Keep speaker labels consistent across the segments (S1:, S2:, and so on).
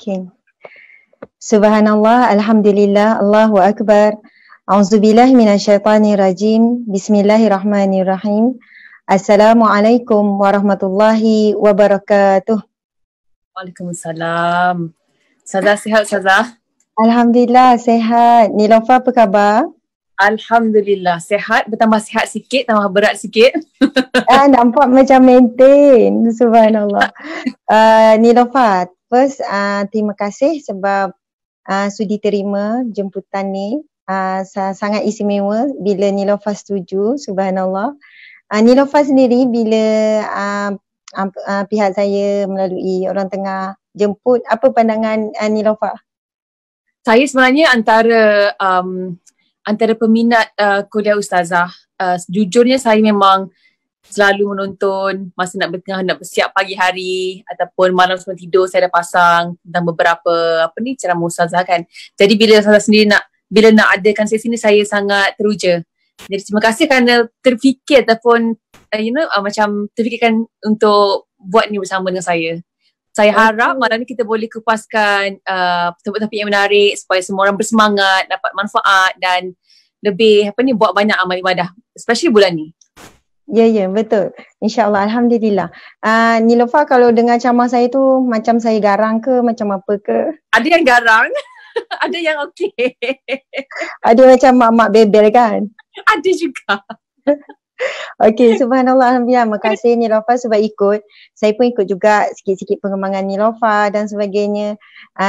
S1: Okay. Subhanallah, Alhamdulillah, Allahu Akbar. A'udzubillahi minasyaitanirrajim. Bismillahirrahmanirrahim. Assalamualaikum warahmatullahi wabarakatuh.
S2: Waalaikumsalam. Ustazah sihat, Ustazah?
S1: Alhamdulillah, sihat. Nilofa apa khabar?
S2: Alhamdulillah, sihat. Bertambah sihat sikit, tambah berat sikit.
S1: Nampak macam maintain. Subhanallah. Nilofa, first terima kasih sebab sudi terima jemputan ni. Sangat istimewa bila Nilofa setuju. Subhanallah. Nilofa sendiri bila pihak saya melalui orang tengah jemput, apa pandangan Nilofa?
S2: Saya sebenarnya antara peminat kuliah Ustazah. Jujurnya saya memang selalu menonton masa nak bersiap pagi hari ataupun malam sebelum tidur saya dah pasang tentang beberapa ceramah Ustazah kan. Jadi bila Ustazah sendiri bila nak adakan sesi ni, saya sangat teruja. Jadi terima kasih kerana terfikir ataupun macam terfikirkan untuk buat ni bersama dengan saya. Saya harap malam ni kita boleh kupaskan topik-topik yang menarik supaya semua orang bersemangat, dapat manfaat dan lebih buat banyak amal ibadah, especially bulan ni.
S1: Ya, betul. InsyaAllah, Alhamdulillah. Nilofa, kalau dengar ceramah saya tu macam saya garang ke, macam apa ke?
S2: Ada yang garang, ada yang okey.
S1: Ada macam mak-mak bebel kan?
S2: Ada juga.
S1: Okey, subhanallah, alhamdulillah. Terima kasih Nilofa sebab ikut. Saya pun ikut juga sikit-sikit pengembangan Nilofa dan sebagainya.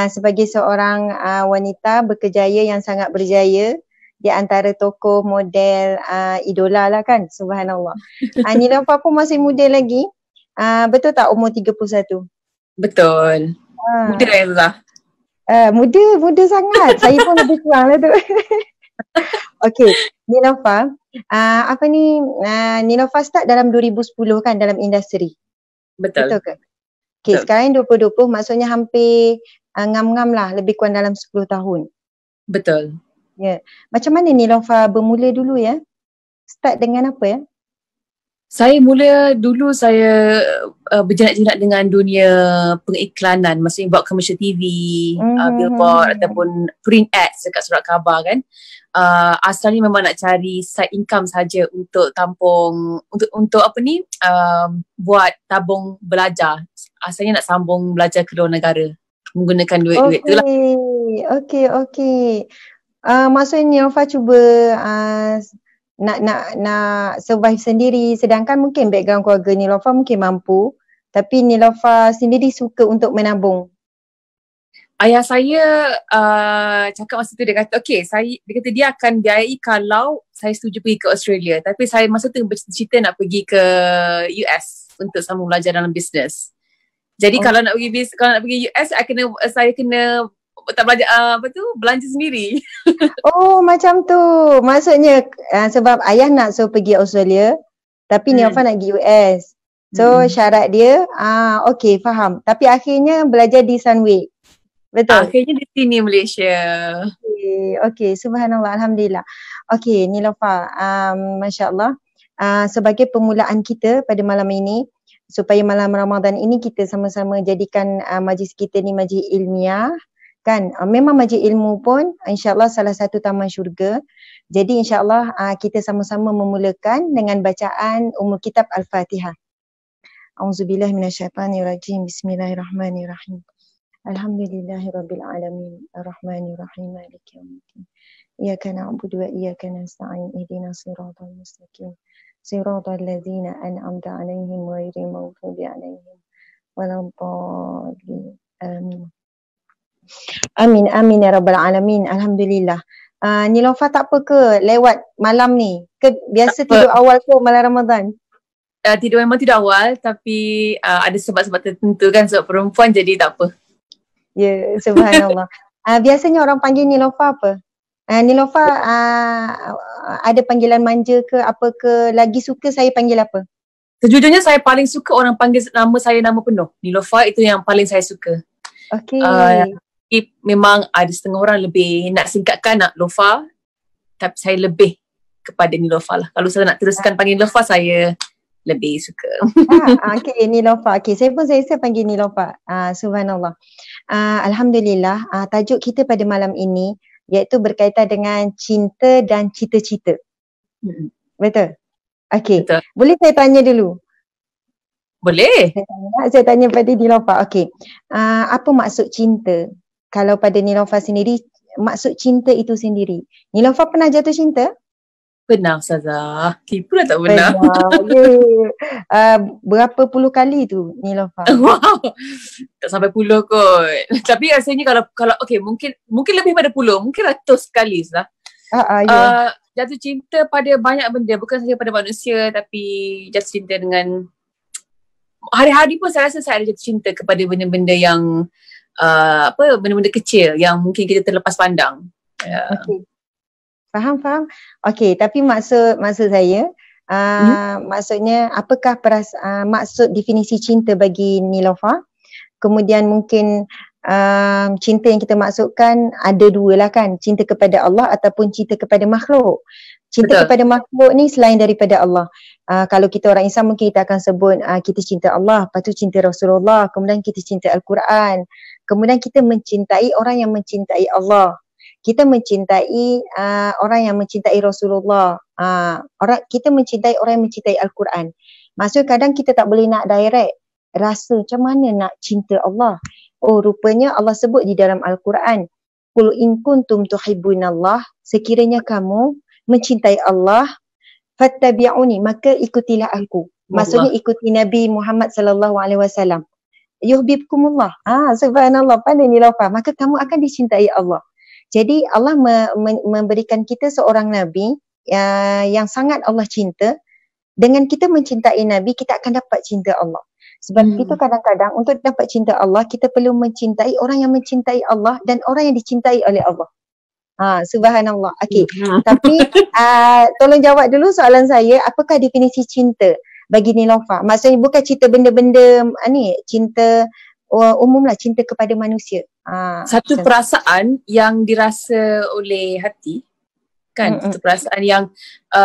S1: Sebagai seorang wanita berkejaya yang sangat berjaya di antara tokoh model idola lah kan, subhanallah. Nilofa pun masih muda lagi. Betul tak umur 31?
S2: Betul. Muda lah.
S1: Muda sangat. Saya pun lebih kurang lah tu. Okey, Nilofa, Nilofa start dalam 2010 kan dalam industri.
S2: Betul
S1: ke? Okey, sekarang 2020 maksudnya hampir ngam-ngam lah, lebih kurang dalam 10 tahun.
S2: Betul.
S1: Ya. Macam mana Nilofa bermula dulu ya? Start dengan apa ya?
S2: Saya berjenak-jenak dengan dunia pengiklanan, maksudnya buat commercial TV, billboard ataupun print ads dekat surat khabar kan. Asalnya memang nak cari side income saja untuk tampung, untuk buat tabung belajar. Asalnya nak sambung belajar ke luar negara menggunakan duit-duit tu lah.
S1: Okey. Maksudnya Nilofa cuba nak survive sendiri, sedangkan mungkin background keluarga Nilofa mungkin mampu, tapi Nilofa sendiri suka untuk menabung.
S2: Ayah saya cakap masa tu, dia kata dia kata dia akan biayai kalau saya setuju pergi ke Australia, tapi saya masa tu bercita-cita nak pergi ke US untuk sambung belajar dalam bisnes. Jadi kalau nak pergi US saya kena tak belajar belanja sendiri. Oh,
S1: macam tu. Maksudnya sebab ayah nak suruh pergi Australia tapi Nilofa nak pergi US. So syarat dia okey, faham. Tapi akhirnya belajar di Sunway. Betul?
S2: Akhirnya di sini Malaysia.
S1: Okey, subhanallah, alhamdulillah. Okey, Nilofa, masya-Allah. Sebagai permulaan kita pada malam ini, supaya malam Ramadan ini kita sama-sama jadikan majlis kita ni majlis ilmiah. Kan, memang majlis ilmu pun insyaAllah salah satu taman syurga. Jadi insyaAllah kita sama-sama memulakan dengan bacaan Ummul Kitab Al-Fatihah. A'udzubillahi minasyaitanirrajim. Bismillahirrahmanirrahim. Alhamdulillahirabbil alamin. Arrahmanirrahim. Maliki yaumiddin. Iyyaka na'budu wa iyyaka nasta'in. Ihdinas siratal mustaqim. Siratal ladzina an'amta 'alaihim ghairil maghdubi 'alaihim waladdallin. Amin. Amin ya rabbal alamin. Alhamdulillah. Nilofa tak apa ke lewat malam ni? Ke biasa tidur awal ke malam Ramadan?
S2: Memang tidur awal, tapi ada sebab-sebab tertentu kan, sebab perempuan jadi tak apa.
S1: Ya, subhanallah. Biasanya orang panggil Nilofa apa? Nilofa ada panggilan manja ke apa ke? Lagi suka saya panggil apa?
S2: Sejujurnya saya paling suka orang panggil nama saya nama penuh. Nilofa itu yang paling saya suka.
S1: Okey.
S2: Memang ada setengah orang lebih nak singkatkan nak Lofa, tapi saya lebih kepada Nilofa lah. Kalau saya nak teruskan panggil Lofa, saya lebih suka.
S1: Okay, Nilofa. Okay, saya pun saya panggil Nilofa. Subhanallah. Alhamdulillah, tajuk kita pada malam ini iaitu berkaitan dengan cinta dan cita-cita. Betul? Okay.
S2: Betul.
S1: Boleh saya tanya dulu?
S2: Boleh.
S1: Saya tanya pada Nilofa. Okay. Apa maksud cinta? Kalau pada Nilofa sendiri, maksud cinta itu sendiri. Nilofa pernah jatuh cinta?
S2: Pernah Ustazah. Tipu lah tak pernah.
S1: Berapa puluh kali tu Nilofa?
S2: Wow. Tak sampai puluh kot. Tapi rasanya kalau okay, mungkin lebih pada puluh, mungkin ratus kali Ustazah. Jatuh cinta pada banyak benda, bukan saja pada manusia, tapi jatuh cinta dengan hari-hari pun saya rasa saya ada jatuh cinta kepada benda-benda yang benda-benda kecil yang mungkin kita terlepas pandang.
S1: Okay. Faham. Okay, tapi maksud saya maksudnya apakah maksud definisi cinta bagi Nilofa? Kemudian mungkin cinta yang kita maksudkan ada dua lah kan, cinta kepada Allah ataupun cinta kepada makhluk. Cinta kepada makhluk ni selain daripada Allah. Kalau kita orang Islam mungkin kita akan sebut kita cinta Allah, lepas tu cinta Rasulullah, kemudian kita cinta Al-Quran, kemudian kita mencintai orang yang mencintai Allah. Kita mencintai orang yang mencintai Rasulullah. Kita mencintai orang yang mencintai Al-Quran. Maksudnya kadang kita tak boleh nak direct rasa macam mana nak cinta Allah. Oh, rupanya Allah sebut di dalam Al-Quran, qul in kuntum tuhibbunallah, sekiranya kamu mencintai Allah, fattabi'uni, maka ikutilah aku. Maksudnya ikuti Nabi Muhammad sallallahu alaihi wasallam. Yuhibbukumullah. Subhanallah, pandai Nilofa. Maka kamu akan dicintai Allah. Jadi Allah memberikan kita seorang Nabi yang sangat Allah cinta. Dengan kita mencintai Nabi, kita akan dapat cinta Allah. Sebab itu kadang-kadang untuk dapat cinta Allah, kita perlu mencintai orang yang mencintai Allah dan orang yang dicintai oleh Allah. Subhanallah. Okay. Tapi tolong jawab dulu soalan saya, apakah definisi cinta bagi Nilofa? Maksudnya bukan cinta benda-benda cinta umum lah, cinta kepada manusia.
S2: Satu perasaan yang dirasa oleh hati kan, satu perasaan yang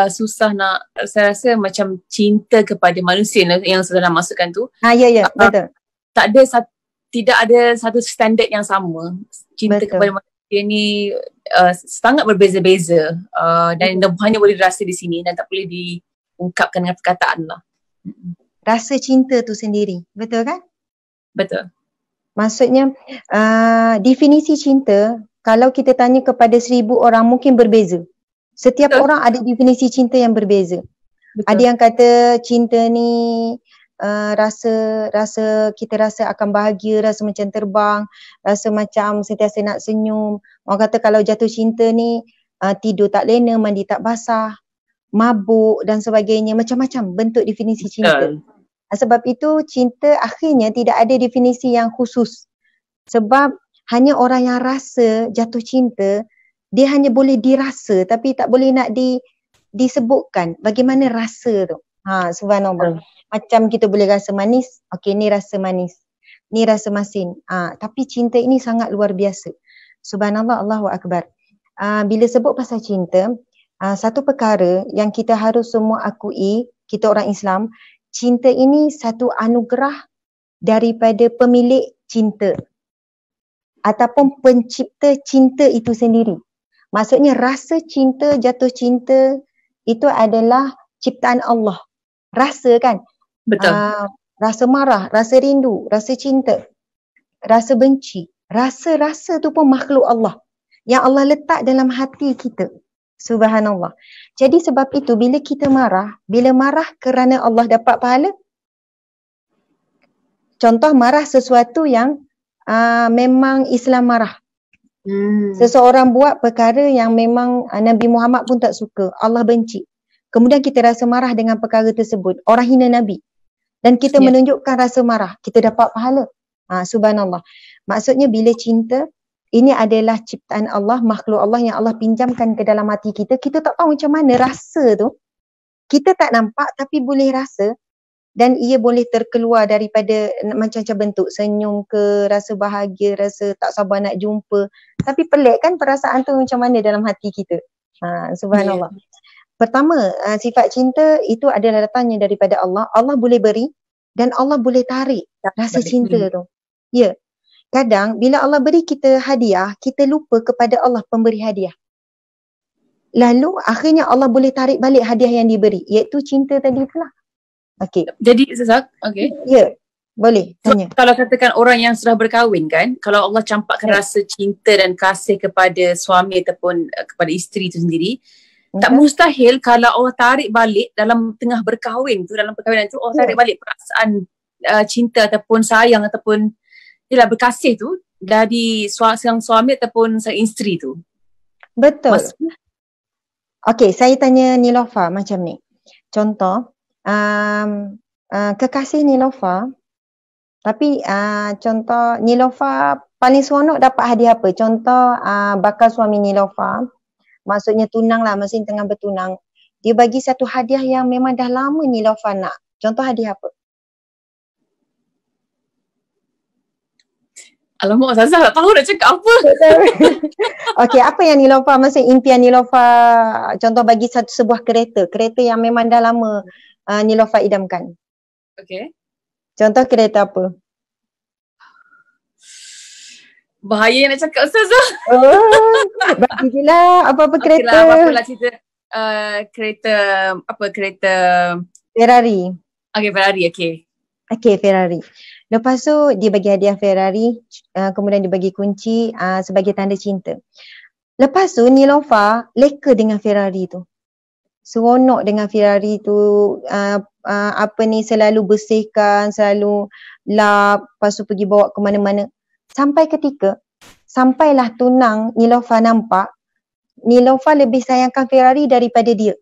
S2: susah nak, saya rasa macam cinta kepada manusia yang saya nak masukkan tu.
S1: Ya, betul.
S2: Tidak ada satu standard yang sama. Cinta kepada manusia ni sangat berbeza-beza dan hanya boleh dirasa di sini dan tak boleh diungkapkan dengan perkataan lah.
S1: Rasa cinta tu sendiri, betul kan?
S2: Betul.
S1: Maksudnya definisi cinta, kalau kita tanya kepada 1,000 orang mungkin berbeza. Setiap orang ada definisi cinta yang berbeza. Betul. Ada yang kata cinta ni kita rasa akan bahagia, rasa macam terbang, rasa macam sentiasa nak senyum. Orang kata kalau jatuh cinta ni tidur tak lena, mandi tak basah, mabuk dan sebagainya, macam-macam bentuk definisi cinta. Sebab itu cinta akhirnya tidak ada definisi yang khusus. Sebab hanya orang yang rasa jatuh cinta, dia hanya boleh dirasa tapi tak boleh nak disebutkan bagaimana rasa tu. Subhanallah. Macam kita boleh rasa manis, okey ni rasa manis, ni rasa masin. Tapi cinta ini sangat luar biasa. Subhanallah, Allahu Akbar. Bila sebut pasal cinta, satu perkara yang kita harus semua akui, kita orang Islam, cinta ini satu anugerah daripada pemilik cinta ataupun pencipta cinta itu sendiri. Maksudnya rasa cinta, jatuh cinta itu adalah ciptaan Allah. Rasa kan?
S2: Betul.
S1: Rasa marah, rasa rindu, rasa cinta, rasa benci. Rasa-rasa tu pun makhluk Allah yang Allah letak dalam hati kita. Subhanallah. Jadi sebab itu bila kita marah, bila marah kerana Allah dapat pahala. Contoh marah sesuatu yang memang Islam marah. Seseorang buat perkara yang memang Nabi Muhammad pun tak suka, Allah benci. Kemudian kita rasa marah dengan perkara tersebut. Orang hina Nabi. Dan kita menunjukkan rasa marah, kita dapat pahala. Subhanallah. Maksudnya bila cinta, ini adalah ciptaan Allah, makhluk Allah yang Allah pinjamkan ke dalam hati kita. Kita tak tahu macam mana rasa tu. Kita tak nampak tapi boleh rasa. Dan ia boleh terkeluar daripada macam-macam bentuk. Senyum ke, rasa bahagia, rasa tak sabar nak jumpa. Tapi pelik kan perasaan tu macam mana dalam hati kita. Subhanallah. Pertama, sifat cinta itu adalah datangnya daripada Allah. Allah boleh beri dan Allah boleh tarik rasa cinta tu. Ya. Kadang bila Allah beri kita hadiah, kita lupa kepada Allah pemberi hadiah. Lalu akhirnya Allah boleh tarik balik hadiah yang diberi, iaitu cinta tadi pula. Okey.
S2: Jadi Ustazah, okey.
S1: Ya. Boleh tanya.
S2: Kalau katakan orang yang sudah berkahwin kan, kalau Allah campakkan rasa cinta dan kasih kepada suami ataupun kepada isteri itu sendiri, tak mustahil kalau Allah tarik balik dalam tengah berkahwin tu, dalam perkahwinan tu Allah tarik balik perasaan cinta ataupun sayang ataupun berkasih tu dari sang suami ataupun sang isteri tu.
S1: Betul. Okey, saya tanya Nilofa macam ni. Contoh, kekasih Nilofa, tapi contoh Nilofa paling seronok dapat hadiah apa? Contoh bakal suami Nilofa, maksudnya tunang lah, mesin tengah bertunang. Dia bagi satu hadiah yang memang dah lama Nilofa nak. Contoh hadiah apa?
S2: Alamak, Ustazah tak tahu nak cakap apa.
S1: Okey, apa yang Nilofa, maksud impian Nilofa, contoh bagi sebuah kereta yang memang dah lama Nilofa idamkan.
S2: Okey.
S1: Contoh kereta apa?
S2: Bahaya nak cakap Ustazah.
S1: Bagi je lah apa-apa kereta.
S2: Okey lah, apa-apa lah cerita. Kereta
S1: Ferrari.
S2: Okey, Ferrari, okey.
S1: Okey, Ferrari. Lepas tu dia bagi hadiah Ferrari, kemudian dia bagi kunci sebagai tanda cinta. Lepas tu Nilofa leka dengan Ferrari tu. Seronok dengan Ferrari tu, selalu bersihkan, selalu lap, lepas tu pergi bawa ke mana-mana. Sampai ketika, sampailah tunang Nilofa nampak, Nilofa lebih sayangkan Ferrari daripada dia.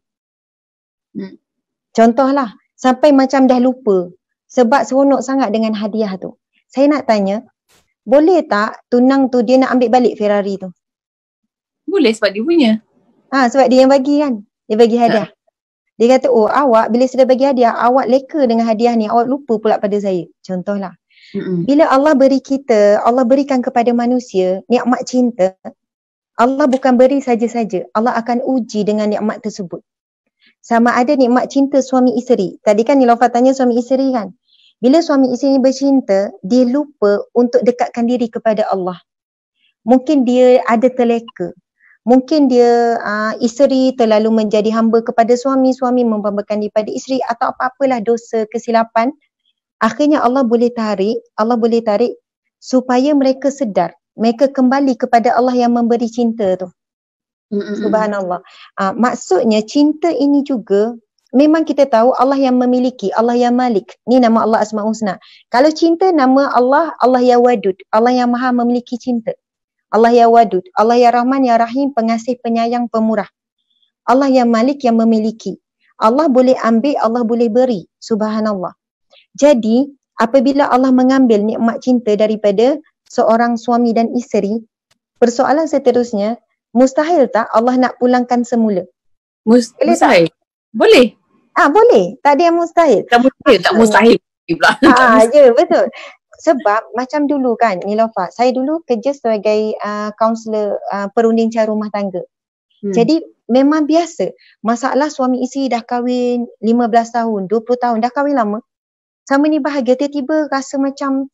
S1: Contohlah, sampai macam dah lupa. Sebab seronok sangat dengan hadiah tu. Saya nak tanya, boleh tak tunang tu dia nak ambil balik Ferrari tu?
S2: Boleh sebab dia punya.
S1: Sebab dia yang bagi kan. Dia bagi hadiah. Dia kata, oh awak bila sudah bagi hadiah, awak leka dengan hadiah ni, awak lupa pula pada saya. Contohlah. Bila Allah beri kita, Allah berikan kepada manusia nikmat cinta, Allah bukan beri saja-saja. Allah akan uji dengan nikmat tersebut. Sama ada nikmat cinta suami isteri. Tadi kan Nilofa tanya suami isteri kan. Bila suami isteri bercinta, dia lupa untuk dekatkan diri kepada Allah. Mungkin dia ada terleka. Mungkin dia isteri terlalu menjadi hamba kepada suami, suami memhambakan diri pada isteri atau apa-apalah dosa, kesilapan. Akhirnya Allah boleh tarik supaya mereka sedar. Mereka kembali kepada Allah yang memberi cinta tu. Subhanallah. Maksudnya cinta ini juga memang kita tahu Allah yang memiliki, Allah yang Malik. Ni nama Allah Asmaul Husna. Kalau cinta nama Allah, Allah ya Wadud. Allah yang maha memiliki cinta. Allah ya Wadud. Allah ya Rahman ya Rahim, pengasih, penyayang, pemurah. Allah yang Malik yang memiliki. Allah boleh ambil, Allah boleh beri. Subhanallah. Jadi apabila Allah mengambil nikmat cinta daripada seorang suami dan isteri, persoalan seterusnya, mustahil tak Allah nak pulangkan semula?
S2: Mustahil. Boleh.
S1: Boleh. Tak ada yang mustahil.
S2: Tak mustahil pula.
S1: Ya, betul. Sebab macam dulu kan Nilofa, saya dulu kerja sebagai kaunselor perunding cara rumah tangga. Jadi memang biasa masalah suami isteri dah kahwin 15 tahun, 20 tahun, dah kahwin lama. Sama ni bahagia, tiba-tiba rasa macam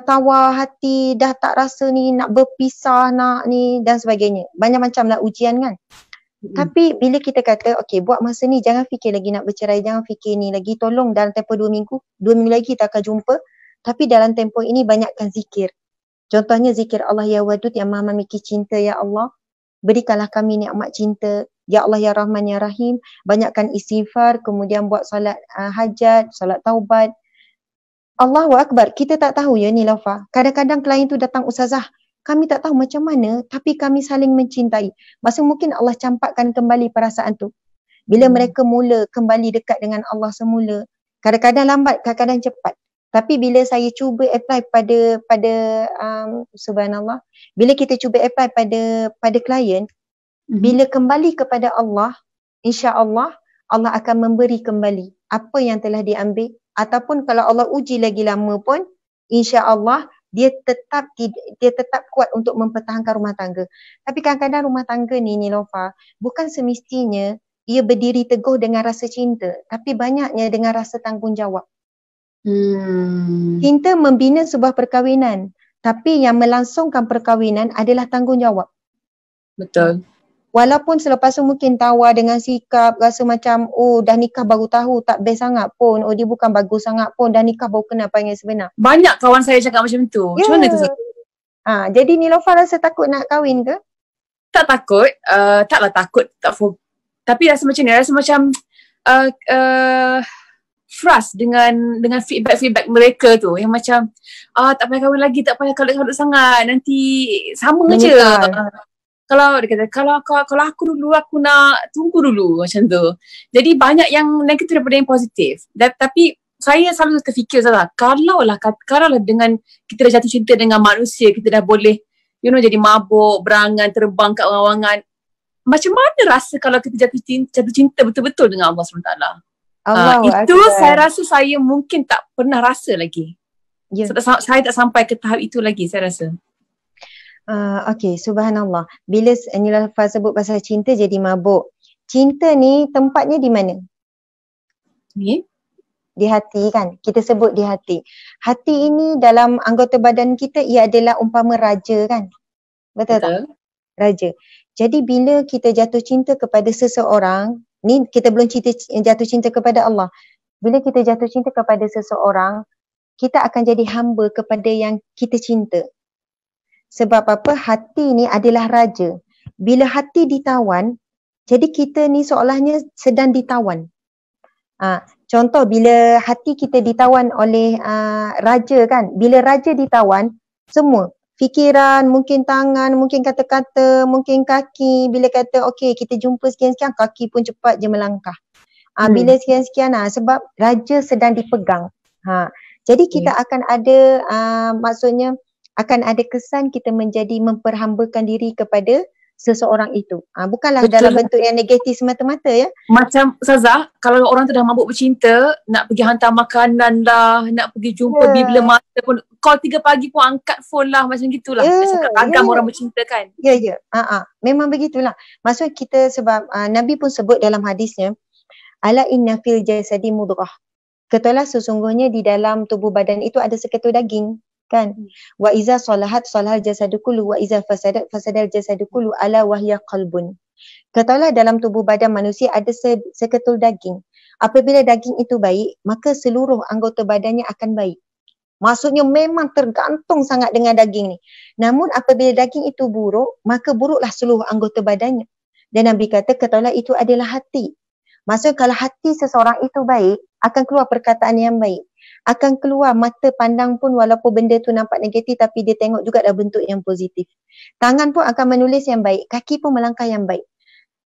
S1: tawar hati, dah tak rasa ni nak berpisah, nak ni dan sebagainya. Banyak macam lah ujian kan. Tapi bila kita kata, okey buat masa ni jangan fikir lagi nak bercerai, jangan fikir ni lagi, tolong dalam tempoh 2 minggu lagi kita akan jumpa. Tapi dalam tempoh ini banyakkan zikir. Contohnya zikir Allah ya Wadud yang maha memiliki cinta, ya Allah. Berikanlah kami nikmat cinta, ya Allah ya Rahman ya Rahim. Banyakkan istighfar, kemudian buat solat hajat, solat taubat. Allahu Akbar. Kita tak tahu ya Nilofa. Kadang-kadang klien tu datang, Ustazah, kami tak tahu macam mana tapi kami saling mencintai. Masa mungkin Allah campakkan kembali perasaan tu. Bila mereka mula kembali dekat dengan Allah semula. Kadang-kadang lambat, kadang-kadang cepat. Tapi bila saya cuba apply pada subhanallah, bila kita cuba apply pada klien, bila kembali kepada Allah, insya-Allah Allah akan memberi kembali apa yang telah diambil, ataupun kalau Allah uji lagi lama pun insya-Allah dia tetap kuat untuk mempertahankan rumah tangga. Tapi kadang-kadang rumah tangga ni Nilofa, bukan semestinya ia berdiri teguh dengan rasa cinta, tapi banyaknya dengan rasa tanggungjawab. Cinta membina sebuah perkahwinan, tapi yang melangsungkan perkahwinan adalah tanggungjawab.
S2: Betul.
S1: Walaupun selepas tu mungkin tawar dengan sikap, rasa macam dah nikah baru tahu tak best sangat pun, dia bukan bagus sangat pun, dah nikah baru kenal apa yang sebenar.
S2: Banyak kawan saya cakap macam tu. Macam mana tu?
S1: Jadi Niloufar rasa takut nak kahwin ke?
S2: Tak takut, taklah takut, tapi rasa macam ni, rasa macam frust dengan feedback mereka tu yang macam tak payah kahwin lagi, tak payah kalut-kalut sangat, nanti sama je. Kalau dia kata kalau aku dulu aku nak tunggu dulu macam tu. Jadi banyak yang negatif daripada yang positif. Tapi saya selalu terfikir Zara, kalau lah dengan kita dah jatuh cinta dengan manusia, kita dah boleh jadi mabuk, berangan, terbang kat orang-orang, macam mana rasa kalau kita jatuh cinta betul-betul dengan Allah SWT? Itu saya rasa saya mungkin tak pernah rasa lagi. Saya tak sampai ke tahap itu lagi, saya rasa.
S1: Okay, subhanallah. Bila Niloufar sebut pasal cinta jadi mabuk, cinta ni tempatnya di mana? Di hati kan? Kita sebut di hati. Hati ini dalam anggota badan kita, ia adalah umpama raja kan? Betul tak? Raja. Jadi bila kita jatuh cinta kepada seseorang, ni kita belum jatuh cinta kepada Allah. Bila kita jatuh cinta kepada seseorang, kita akan jadi hamba kepada yang kita cinta. Sebab apa? Hati ni adalah raja. Bila hati ditawan, jadi kita ni seolahnya sedang ditawan. Contoh bila hati kita ditawan oleh raja kan, bila raja ditawan, semua fikiran, mungkin tangan, mungkin kata-kata, mungkin kaki, bila kata okey kita jumpa sekian-sekian, kaki pun cepat je melangkah. Bila sekian-sekian sebab raja sedang dipegang. Jadi kita akan ada maksudnya akan ada kesan kita menjadi memperhambakan diri kepada seseorang itu. Bukanlah betul, dalam bentuk yang negatif semata-mata ya.
S2: Macam Ustazah, kalau orang tu dah mabuk bercinta, nak pergi hantar makanan lah, nak pergi jumpa bila mata pun, call 3 pagi pun angkat phone lah, macam gitulah. Macam agam orang bercinta kan.
S1: Memang begitulah. Maksud kita sebab Nabi pun sebut dalam hadisnya, ala inna fil jasadi mudghah. Ketahuilah sesungguhnya di dalam tubuh badan itu ada seketul daging. Kan? Wa iza salahat salahal jasadu kullu wa iza fasadat fasadal jasadu kullu ala wahya qalbun. Katakanlah dalam tubuh badan manusia ada seketul daging. Apabila daging itu baik, maka seluruh anggota badannya akan baik. Maksudnya memang tergantung sangat dengan daging ni. Namun apabila daging itu buruk, maka buruklah seluruh anggota badannya. Dan Nabi kata katakanlah itu adalah hati. Maksudnya kalau hati seseorang itu baik, akan keluar perkataan yang baik. Akan keluar mata pandang pun walaupun benda tu nampak negatif tapi dia tengok juga dalam bentuk yang positif. Tangan pun akan menulis yang baik, kaki pun melangkah yang baik.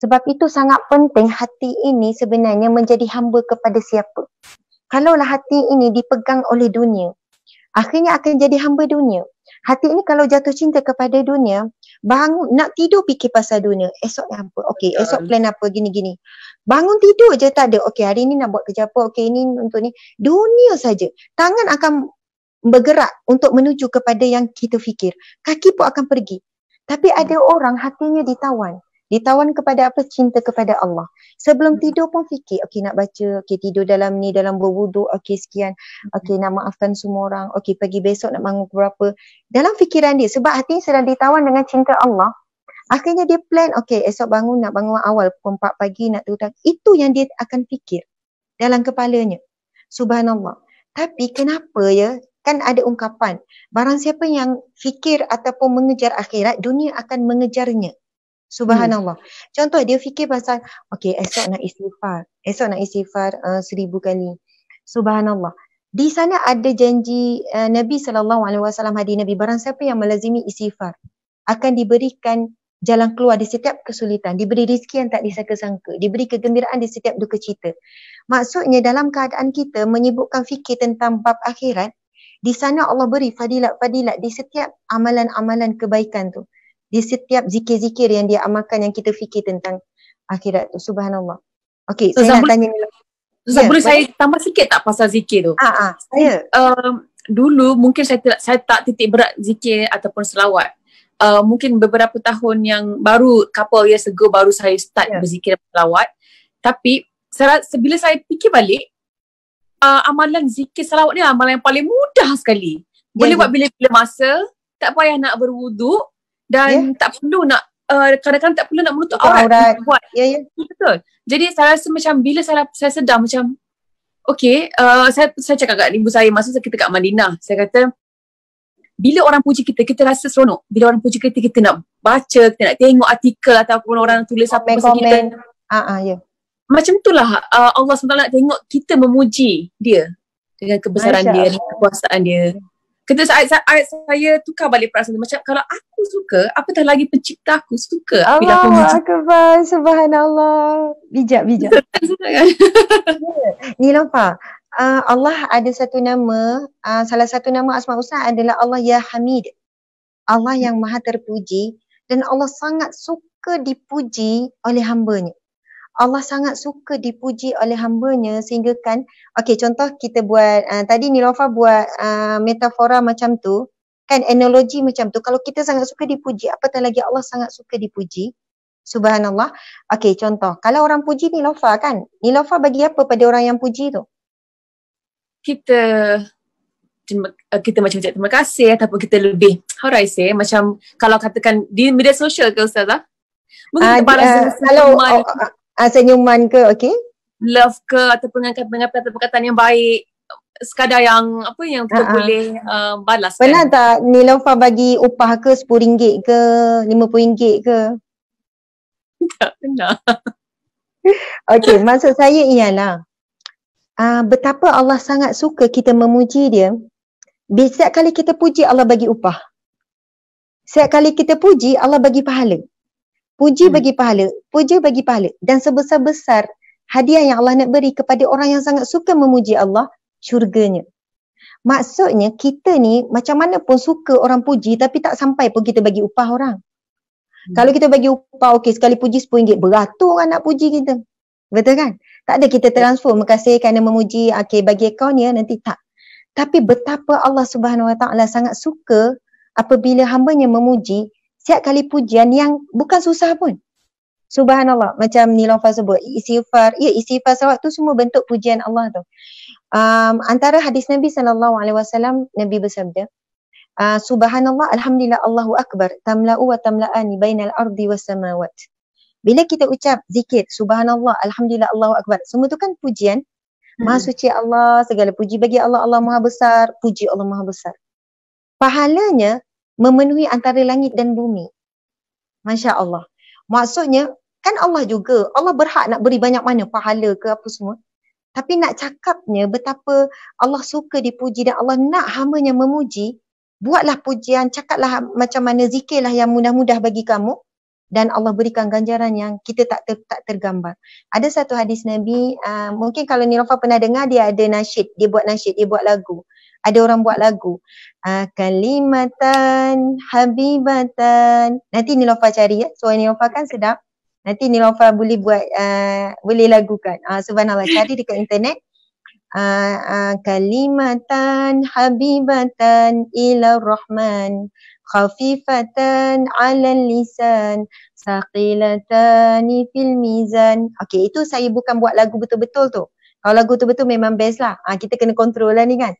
S1: Sebab itu sangat penting hati ini sebenarnya menjadi hamba kepada siapa. Kalaulah hati ini dipegang oleh dunia, akhirnya akan jadi hamba dunia. Hati ini kalau jatuh cinta kepada dunia, bangun nak tidur fikir pasal dunia. Esok apa? Okey, esok plan apa gini-gini. Bangun tidur je tak ada. Okey, hari ni nak buat kerja apa? Okey, ini untuk ni. Dunia saja. Tangan akan bergerak untuk menuju kepada yang kita fikir. Kaki pun akan pergi. Tapi ada orang hatinya ditawan. Ditawan kepada apa? Cinta kepada Allah. Sebelum tidur pun fikir, okey nak baca, okey tidur dalam ni, dalam berwuduk, okey sekian, okey nak maafkan semua orang, okey pagi besok nak bangun berapa. Dalam fikiran dia, sebab hati sedang ditawan dengan cinta Allah, akhirnya dia plan, okey esok bangun nak bangun awal pukul 4 pagi nak turun. Itu yang dia akan fikir dalam kepalanya. Subhanallah. Tapi kenapa ya, kan ada ungkapan, barang siapa yang fikir ataupun mengejar akhirat, dunia akan mengejarnya. Subhanallah. Contoh dia fikir pasal okey esok nak istighfar. Esok nak istighfar 1000 kali. Subhanallah. Di sana ada janji Nabi SAW hadis Nabi, barang siapa yang melazimi istighfar akan diberikan jalan keluar di setiap kesulitan, diberi rezeki yang tak disangka-sangka, diberi kegembiraan di setiap duka cita. Maksudnya dalam keadaan kita menyibukkan fikir tentang bab akhirat, di sana Allah beri fadilat-fadilat di setiap amalan-amalan kebaikan tu. Di setiap zikir-zikir yang dia amalkan yang kita fikir tentang akhirat tu. Subhanallah. Okey, saya nak tanya ni.
S2: Boleh saya tambah sikit tak pasal zikir tu? Saya dulu mungkin saya tak titik berat zikir ataupun selawat. Mungkin beberapa tahun yang baru, couple years ago baru saya start berzikir dan selawat. Tapi bila saya fikir balik, amalan zikir salawat ni amalan yang paling mudah sekali. Boleh buat bila-bila masa, tak payah nak berwuduk dan tak perlu nak kadang-kadang tak perlu nak menutup aurat. Buat. Betul. Jadi saya rasa macam bila saya sedar macam saya cakap kat ibu saya masa kita kat Madinah, saya kata bila orang puji kita, kita rasa seronok. Bila orang puji kita, kita nak baca, kita nak tengok artikel ataupun orang tulis apa pasal kita. Macam itulah Allah SWT nak tengok kita memuji dia dengan kebesaran dia, kekuasaan dia. Kata saya tukar balik perasaan macam kalau aku suka, apatah lagi pencipta aku suka bila aku memuji.
S1: Akbar, subhanallah. Bijak. Nilofa, Allah ada satu nama, salah satu nama Asma Husna adalah Allah Ya Hamid. Allah yang maha terpuji, dan Allah sangat suka dipuji oleh hambanya. Allah sangat suka dipuji oleh hambanya sehingga kan, contoh kita buat, tadi Nilofa buat metafora macam tu, kan analogi macam tu. Kalau kita sangat suka dipuji, apatah lagi Allah sangat suka dipuji. Subhanallah. Contoh, kalau orang puji Nilofa kan, Nilofa bagi apa pada orang yang puji tu?
S2: Kita macam cakap terima kasih ataupun kita lebih, how do I say, macam kalau katakan di media sosial ke Ustazah, mungkin kita balas
S1: senyuman ke,
S2: love ke ataupun dengan perkataan yang baik, sekadar yang yang kita boleh balas.
S1: Pernah tak Nilofa bagi upah ke RM10 ke RM50 ke?
S2: Tak pernah.
S1: Maksud saya ialah betapa Allah sangat suka kita memuji dia. Setiap kali kita puji, Allah bagi upah. Setiap kali kita puji, Allah bagi pahala. Puji bagi pahala, puja bagi pahala. Dan sebesar-besar hadiah yang Allah nak beri kepada orang yang sangat suka memuji Allah, syurganya. Maksudnya kita ni macam mana pun suka orang puji, tapi tak sampai pun kita bagi upah orang. Kalau kita bagi upah, sekali puji RM10, beratus orang nak puji kita. Betul kan? Tak ada kita transfer, makasih kerana memuji, bagi akaun ya, nanti tak. Tapi betapa Allah Subhanahu Wa Taala sangat suka apabila hambanya memuji, setiap kali pujian yang bukan susah pun. Subhanallah, macam Nilofa sebut, istighfar, istighfar salawat tu semua bentuk pujian Allah tu. Antara hadis Nabi SAW, Nabi bersabda, Subhanallah, Alhamdulillah, Allahu Akbar, tamla'u wa tamla'ani bainal ardi was samawat. Bila kita ucap zikir, Subhanallah, Alhamdulillah, Allahu Akbar, semua tu kan pujian. Maha suci Allah, segala puji bagi Allah, Allah Maha Besar, puji Allah Maha Besar. Pahalanya memenuhi antara langit dan bumi. Masya Allah. Maksudnya, kan Allah juga, Allah berhak nak beri banyak mana, pahala ke apa semua. Tapi nak cakapnya betapa Allah suka dipuji dan Allah nak hambanya memuji, buatlah pujian, cakaplah macam mana, zikirlah yang mudah-mudah bagi kamu. Dan Allah berikan ganjaran yang kita tak tergambar. Ada satu hadis Nabi, mungkin kalau Nilofa pernah dengar, dia ada nasyid, dia buat lagu. Ada orang buat lagu. Kalimatan habibatan. Nanti Nilofa cari ya, suara Nilofa kan sedap. Nanti Nilofa boleh buat, boleh lagukan. Subhanallah, cari dekat internet. Kalimatan habibatan ila rahman. Khafifatan 'alal lisan, saqilatani fil mizan. Itu saya bukan buat lagu betul-betul tu. Kalau lagu betul-betul memang best lah. Kita kena kontrol lah ni kan.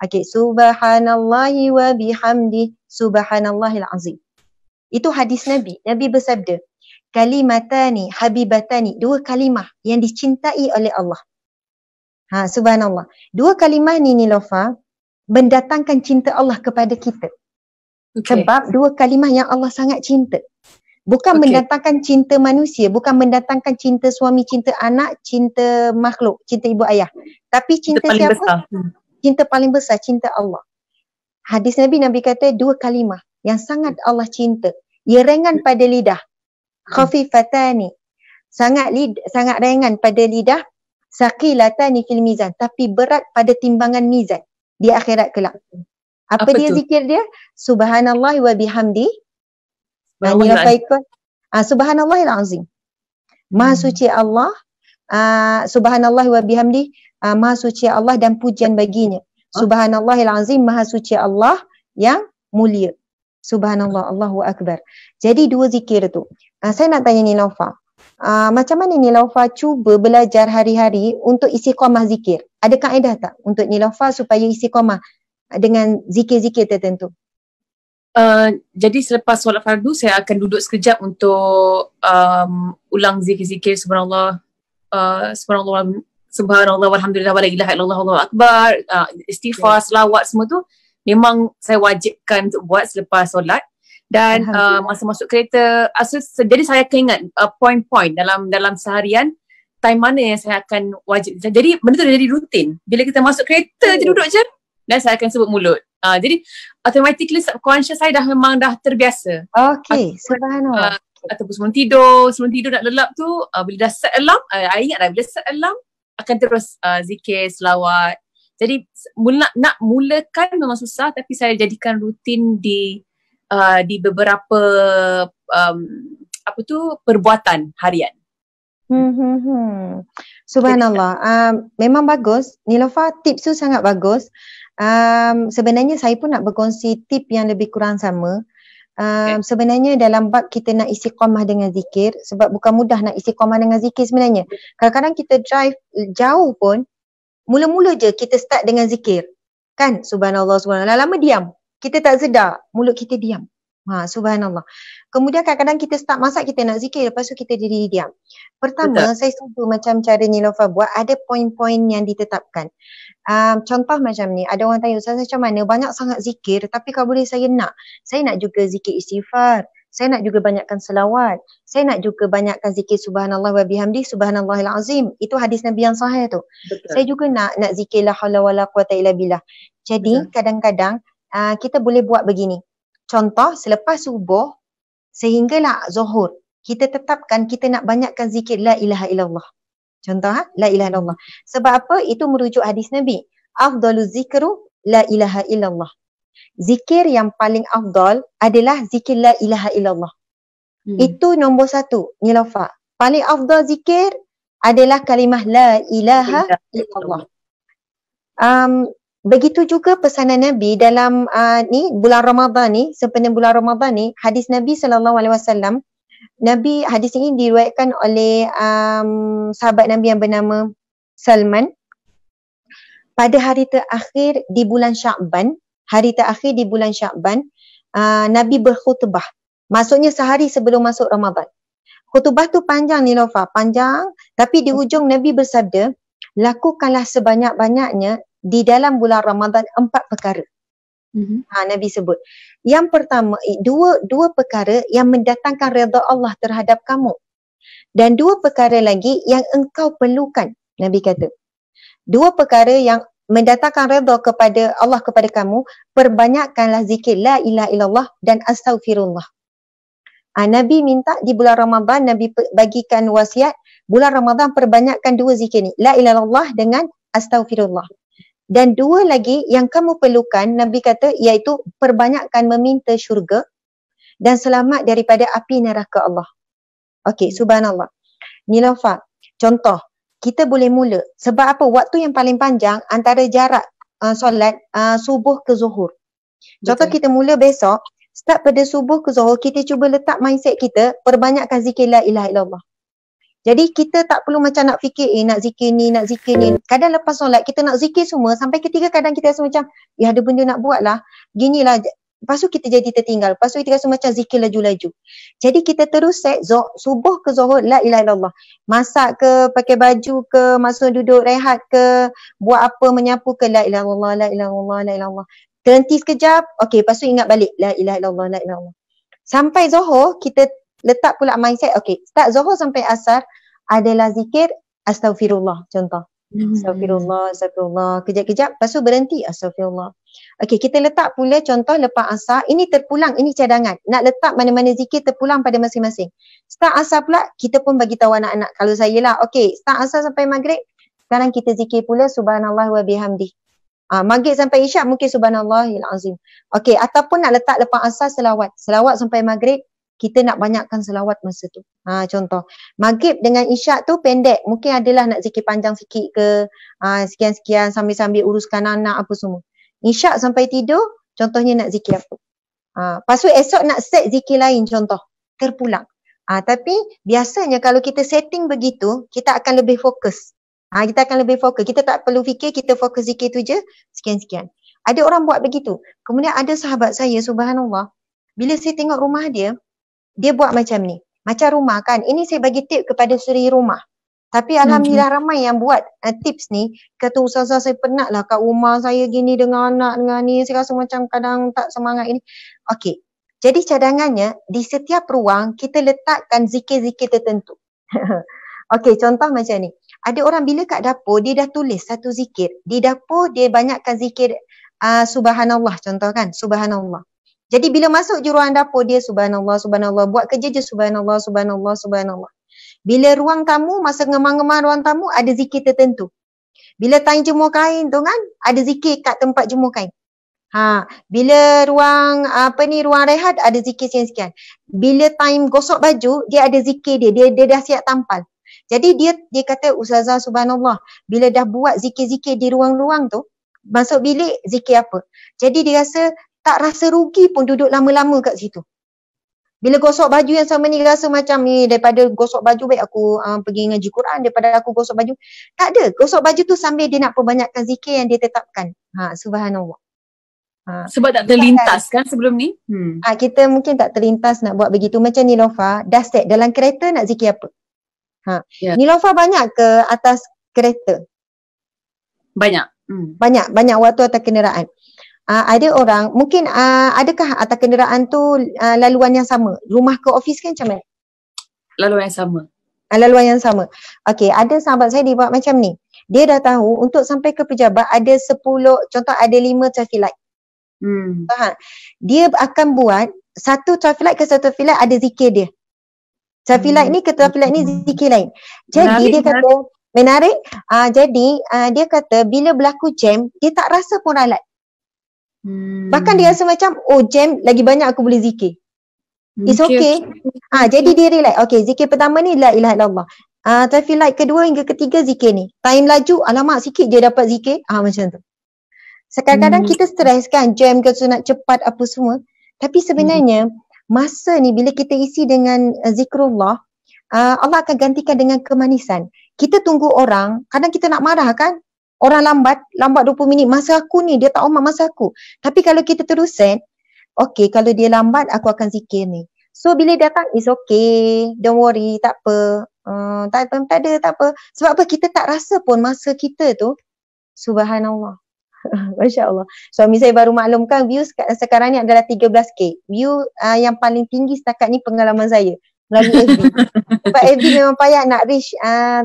S1: Subhanallahi wa bihamdi, subhanallahil azim. Itu hadis Nabi. Nabi bersabda, kalimatani habibatani, dua kalimah yang dicintai oleh Allah. Subhanallah. Dua kalimah ni Nilofa mendatangkan cinta Allah kepada kita. Sebab dua kalimah yang Allah sangat cinta. Bukan mendatangkan cinta manusia, bukan mendatangkan cinta suami, cinta anak, cinta makhluk, cinta ibu ayah. Tapi cinta siapa? Besar. Cinta paling besar, cinta Allah. Hadis Nabi kata dua kalimah yang sangat Allah cinta. Ia ringan pada lidah. Khafifatani. Sangat ringan pada lidah. Saqilatani fil mizan. Tapi berat pada timbangan mizan di akhirat kelak. Apa dia tu? Zikir dia? Subhanallah wa bihamdi. Subhanallahil azim. Maha suci Allah. Subhanallah wa bihamdi. Maha suci Allah dan pujian baginya. Subhanallahil azim. Maha suci Allah yang mulia. Subhanallah, Allahu Akbar. Jadi dua zikir tu. Saya nak tanya Nilofa. Macam mana Nilofa cuba belajar hari-hari untuk istiqamah zikir? Ada kaedah tak untuk Nilofa supaya istiqamah dengan zikir-zikir tertentu?
S2: Jadi selepas solat fardu saya akan duduk sekejap untuk ulang zikir-zikir subhanallah, subhanallah walhamdulillah wala ilaha illallah wallahu akbar, istighfar, selawat, semua tu memang saya wajibkan untuk buat selepas solat. Dan masa masuk kereta, jadi saya akan ingat poin-poin dalam seharian, time mana yang saya akan wajib. Jadi benda tu dah jadi rutin. Bila kita masuk kereta je duduk je, dan saya akan sebut mulut. Jadi automatically subconscious saya memang dah terbiasa.
S1: Okay, subhanallah.
S2: Ataupun sebelum tidur nak lelap tu, bila dah set alarm, I ingat dah bila set alarm akan terus zikir, selawat. Jadi nak mulakan memang susah, tapi saya jadikan rutin di beberapa perbuatan harian.
S1: Subhanallah. Memang bagus. Nilofa, tips tu sangat bagus. Sebenarnya saya pun nak berkongsi tip yang lebih kurang sama. Sebenarnya dalam bab kita nak istiqamah dengan zikir, sebab bukan mudah nak istiqamah dengan zikir sebenarnya. Kadang-kadang kita drive jauh pun, mula-mula je kita start dengan zikir. Kan? Subhanallah, subhanallah. Lama diam. Kita tak sedar, mulut kita diam. Subhanallah. Kemudian kadang-kadang kita start masak, kita nak zikir, lepas tu kita diri diam. Pertama, saya setuju macam cara Nilofa buat, ada poin-poin yang ditetapkan. Contoh macam ni, ada orang tanya, Ustaz macam mana? Banyak sangat zikir, tapi kalau boleh saya nak juga zikir istighfar, saya nak juga banyakkan selawat, saya nak juga banyakkan zikir subhanallah wa bihamdi, subhanallahil azim. Itu hadis Nabi yang sahih tu. Betul. Saya juga nak zikir la haula wala quwata illa billah. Jadi kadang-kadang kita boleh buat begini. Contoh, selepas subuh sehinggalah zuhur, kita tetapkan kita nak banyakkan zikir la ilaha illallah. Contoh, la ilaha illallah. Sebab apa? Itu merujuk hadis Nabi. Afdalu zikru la ilaha illallah. Zikir yang paling afdal adalah zikir la ilaha illallah. Itu nombor satu, Nilofa. Paling afdal zikir adalah kalimah la ilaha illallah. Begitu juga pesanan Nabi dalam bulan Ramadan ni, sepenuh bulan Ramadan ni, hadis Nabi SAW. Hadis ini diriwayatkan oleh sahabat Nabi yang bernama Salman. Pada hari terakhir di bulan Sya'ban, Nabi berkhutbah. Maksudnya sehari sebelum masuk Ramadan. Khutbah tu panjang Nilofa, panjang, tapi di hujung Nabi bersabda, lakukanlah sebanyak-banyaknya di dalam bulan Ramadan 4 perkara. Nabi sebut. Yang pertama, dua perkara yang mendatangkan redha Allah terhadap kamu. Dan 2 perkara lagi yang engkau perlukan. Nabi kata. 2 perkara yang mendatangkan redha kepada Allah kepada kamu, perbanyakkanlah zikir la ilaha illallah dan astaghfirullah. Nabi minta di bulan Ramadan, Nabi bagikan wasiat, bulan Ramadan perbanyakkan 2 zikir ni, la ilaha illallah dengan astaghfirullah. Dan 2 lagi yang kamu perlukan, Nabi kata, iaitu perbanyakkan meminta syurga dan selamat daripada api neraka Allah. Okey, subhanallah. Nilofa, contoh, kita boleh mula. Sebab apa? Waktu yang paling panjang antara jarak solat subuh ke zuhur. Contoh kita mula besok, start pada subuh ke zuhur, kita cuba letak mindset kita, perbanyakkan zikir la ilaha illallah. Jadi kita tak perlu macam nak fikir, nak zikir ni. Kadang lepas solat kita nak zikir semua, sampai ketiga kadang kita rasa macam, ada benda nak buat lah. Ginilah. Lepas tu kita jadi tertinggal. Lepas tu kita rasa macam zikir laju-laju. Jadi kita terus set subuh ke zuhur, la ilaha illallah. Masak ke, pakai baju ke, masuk duduk rehat ke, buat apa, menyapu ke, la ilaha illallah, la ilaha illallah, la ilaha illallah. Terhenti sekejap, okey, lepas tu ingat balik, la ilaha illallah, la ilaha illallah. Sampai zuhur, kita letak pula mindset, okey, start zuhur sampai asar adalah zikir astaghfirullah, contoh. Astagfirullah, kejap-kejap, lepas tu berhenti, astagfirullah. Okey, kita letak pula contoh lepas asar, ini terpulang, ini cadangan. Nak letak mana-mana zikir terpulang pada masing-masing. Start asar pula, kita pun bagi tahu anak-anak, kalau saya lah, okey, start asar sampai maghrib, sekarang kita zikir pula subhanallah wa bihamdi. Maghrib sampai isyak mungkin subhanallahil azim. Okey, ataupun nak letak lepas asar selawat sampai maghrib, kita nak banyakkan selawat masa tu. Contoh, maghrib dengan isyak tu pendek, mungkin adalah nak zikir panjang sikit ke, sekian-sekian sambil-sambil uruskan anak apa semua. Isyak sampai tidur, contohnya nak zikir apa. Lepas tu esok nak set zikir lain, contoh, terpulang. Tapi biasanya kalau kita setting begitu, kita akan lebih fokus. Kita akan lebih fokus. Kita tak perlu fikir, kita fokus zikir tu je, sekian-sekian. Ada orang buat begitu. Kemudian ada sahabat saya, subhanallah, bila saya tengok rumah dia buat macam ni. Macam rumah kan, ini saya bagi tip kepada suri rumah. Tapi alhamdulillah ramai yang buat tips ni. Kata ustazah saya penat lah kat rumah saya gini dengan anak dengan ni. Saya rasa macam kadang tak semangat ini. Okey. Jadi cadangannya di setiap ruang kita letakkan zikir-zikir tertentu. Okey, contoh macam ni. Ada orang bila kat dapur dia dah tulis satu zikir. Di dapur dia banyakkan zikir subhanallah contoh kan. Subhanallah. Jadi bila masuk je ruang dapur dia subhanallah, subhanallah. Buat kerja je subhanallah, subhanallah, subhanallah. Bila ruang tamu, masa ngemang-ngemang ruang tamu ada zikir tertentu. Bila time jemur kain tu kan, ada zikir kat tempat jemur kain. Bila ruang ruang rehat ada zikir sekian-sekian. Bila time gosok baju, dia ada zikir dia dah siap tampal. Jadi dia kata ustazah subhanallah, bila dah buat zikir-zikir di ruang-ruang tu, masuk bilik zikir apa. Jadi dia tak rasa rugi pun duduk lama-lama kat situ. Bila gosok baju yang sama ni rasa macam ni, daripada gosok baju baik aku pergi ngaji Quran daripada aku gosok baju. Tak ada. Gosok baju tu sambil dia nak perbanyakkan zikir yang dia tetapkan. Subhanallah.
S2: Sebab tak terlintas kan sebelum ni?
S1: Kita mungkin tak terlintas nak buat begitu. Macam Nilofa, dah set dalam kereta nak zikir apa? Nilofa banyak ke atas kereta?
S2: Banyak.
S1: Banyak waktu atas kenderaan. Ada orang, mungkin adakah atas kenderaan tu laluan yang sama? Rumah ke office kan macam mana?
S2: Laluan yang sama.
S1: Laluan yang sama. Okey, ada sahabat saya dia buat macam ni. Dia dah tahu untuk sampai ke pejabat ada 10, contoh ada 5 traffic light. Dia akan buat satu traffic light ke satu traffic light ada zikir dia. Traffic light ni ke traffic light ni zikir lain. Jadi dia kata, menarik. Jadi dia kata bila berlaku jam, dia tak rasa pun ralat. Bahkan dia rasa macam jam lagi banyak aku boleh zikir. It's okay. Jadi dia relax. Okay, zikir pertama ni la ilaha illallah. Traffic light kedua hingga ketiga zikir ni. Time laju, alamak sikit je dapat zikir. Macam tu. Kadang-kadang kita stres kan, jam ke sunat cepat apa semua. Tapi sebenarnya masa ni bila kita isi dengan zikrullah, Allah akan gantikan dengan kemanisan. Kita tunggu orang, kadang kita nak marah kan? Orang lambat 20 minit. Masa aku ni, dia tak hormat masa aku. Tapi kalau kita terus set, okay, kalau dia lambat, aku akan zikir ni. So, bila datang, it's okay. Don't worry, tak apa. Tak apa. Sebab apa? Kita tak rasa pun masa kita tu, subhanallah. Masya Allah. Suami saya baru maklumkan view sekarang ni adalah 13K. View yang paling tinggi setakat ni pengalaman saya. Melalui FB. Sebab FB memang payah nak reach.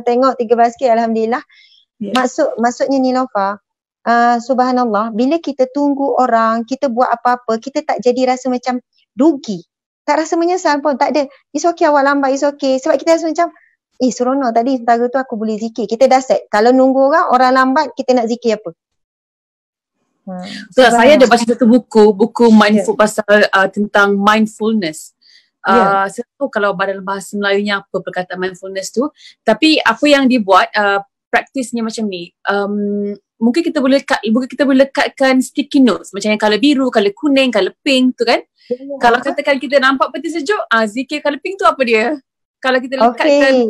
S1: Tengok 13K, alhamdulillah. Maksudnya Nilofa, subhanallah, bila kita tunggu orang, kita buat apa-apa, kita tak jadi rasa macam rugi. Tak rasa menyesal pun, tak ada. It's okay awak lambat, it's okay. Sebab kita rasa macam, seronok tadi sementara tu aku boleh zikir. Kita dah set. Kalau nunggu orang lambat, kita nak zikir apa?
S2: Saya ada baca satu buku mindful pasal tentang mindfulness. Saya tahu kalau dalam bahasa Melayunya apa perkataan mindfulness tu, tapi apa yang dia buat praktisnya macam ni. Mungkin kita boleh lekatkan sticky notes macam yang colour biru, colour kuning, colour pink tu kan. Kalau katakan kita nampak peti sejuk, zikir colour pink tu apa dia? Kalau kita lekatkan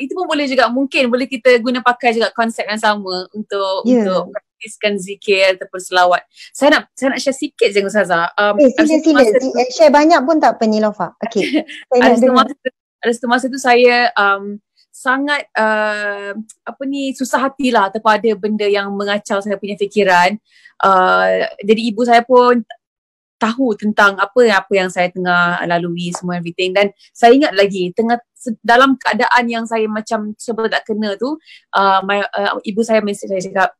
S2: itu pun boleh juga, mungkin boleh kita guna pakai juga konsep yang sama untuk praktiskan zikir ataupun selawat. Saya nak share sikit je Ustazah.
S1: Sila. Share banyak pun tak apa Nilofa. Okay.
S2: Ada satu masa tu saya sangat susah hatilah terpada benda yang mengacau saya punya fikiran. Jadi ibu saya pun tahu tentang apa yang saya tengah lalui semua everything, dan saya ingat lagi dalam keadaan yang saya macam sebab tak kena tu, ibu saya message saya cakap,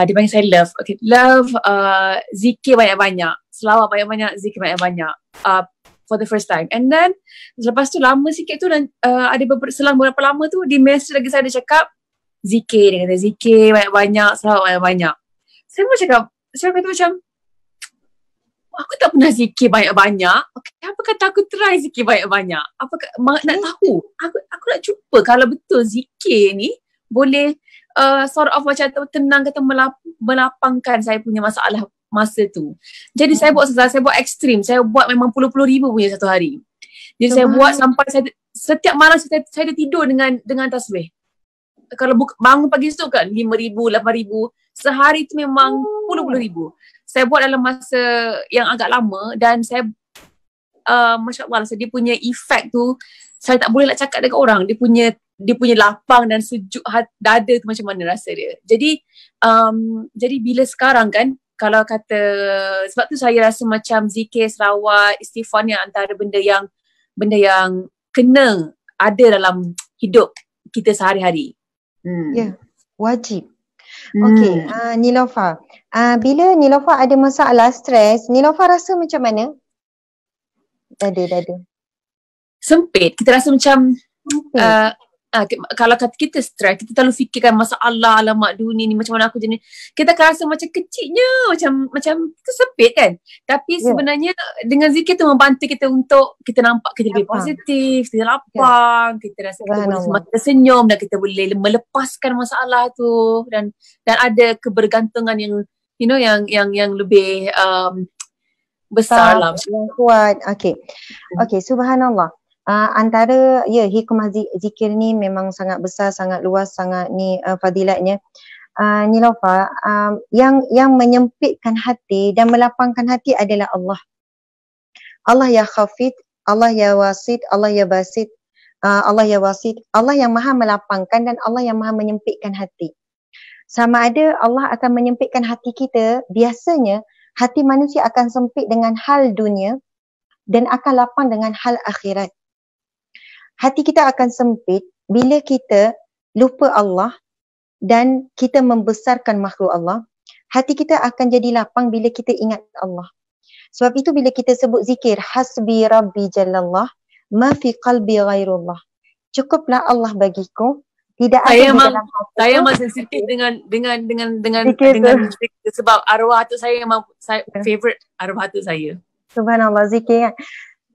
S2: dia panggil saya Love. Okay, Love, zikir banyak-banyak, selawat banyak-banyak, zikir banyak-banyak. For the first time. And then lepas tu lama sikit tu, dan ada selang beberapa lama tu di message lagi saya, dia cakap zikir, dia kata zikir banyak-banyak, selawat banyak-banyak. Saya kata macam aku tak pernah zikir banyak-banyak. Okay, apa kata aku try zikir banyak-banyak? Nak tahu? Aku nak cuba kalau betul zikir ni boleh sort of macam tenang kata melapangkan saya punya masalah masa tu. Jadi saya buat ekstrim. Saya buat memang puluh-puluh ribu punya satu hari. Jadi saya buat sampai setiap malam saya tidur dengan tasbih. Kalau bangun pagi esok kan 5,000, 8,000. Sehari tu memang puluh ribu. Saya buat dalam masa yang agak lama dan saya Masya Allah, dia punya efek tu saya tak boleh nak cakap dengan orang. Dia punya lapang dan sejuk dada tu macam mana rasa dia. Jadi bila sekarang kan, kalau kata, sebab tu saya rasa macam zikir, selawat, istighfar ni antara benda yang kena ada dalam hidup kita sehari-hari.
S1: Ya, wajib. Okey, Niloufar. Bila Niloufar ada masalah stres, Niloufar rasa macam mana? Dada.
S2: Sempit. Kita rasa macam kalau kata kita stres, kita terlalu fikirkan masalah, alamak dunia ni macam mana aku jenis. Kita akan rasa macam kecilnya, macam sempit kan. Tapi sebenarnya dengan zikir tu membantu kita untuk kita nampak kita lebih positif, kita lapang, kita rasa kita boleh semakin tersenyum dan kita boleh melepaskan masalah tu dan ada kebergantungan yang yang lebih besar lah.
S1: Yang kuat. Okey, subhanallah. Antara hikmah zikir ni memang sangat besar, sangat luas, sangat ni fadilatnya. Niloufar, yang menyempitkan hati dan melapangkan hati adalah Allah. Allah ya Khafid, Allah ya Wasid, Allah ya Basid, Allah ya Wasid, Allah yang maha melapangkan dan Allah yang maha menyempitkan hati. Sama ada Allah akan menyempitkan hati kita, biasanya hati manusia akan sempit dengan hal dunia dan akan lapang dengan hal akhirat. Hati kita akan sempit bila kita lupa Allah dan kita membesarkan makhluk Allah. Hati kita akan jadi lapang bila kita ingat Allah. Sebab itu bila kita sebut zikir hasbi rabbi jallallah ma fi qalbi ghairullah. Cukuplah Allah bagiku, tidak ada di dalam hati.
S2: Saya memang sensitif dengan zikir sebab arwah tu saya memang favorite arwah tu saya.
S1: Subhanallah, zikir kan.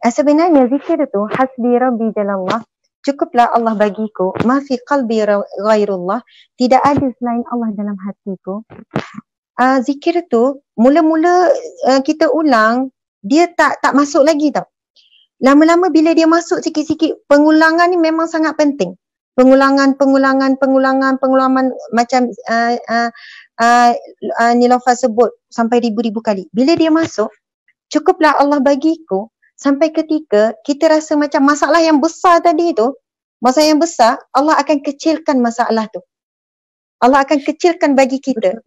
S1: Sebenarnya zikir tu hasbi rabbi jallallah, cukuplah Allah bagiku, ma fi qalbi ghairullah, tidak ada selain Allah dalam hatiku. Zikir tu mula-mula kita ulang, dia tak masuk lagi tau. Lama-lama bila dia masuk sikit-sikit, pengulangan ni memang sangat penting. Pengulangan macam Niloufar sebut sampai ribu-ribu kali. Bila dia masuk, cukuplah Allah bagiku, sampai ketika kita rasa macam masalah yang besar tadi tu, masalah yang besar, Allah akan kecilkan masalah tu. Allah akan kecilkan bagi kita.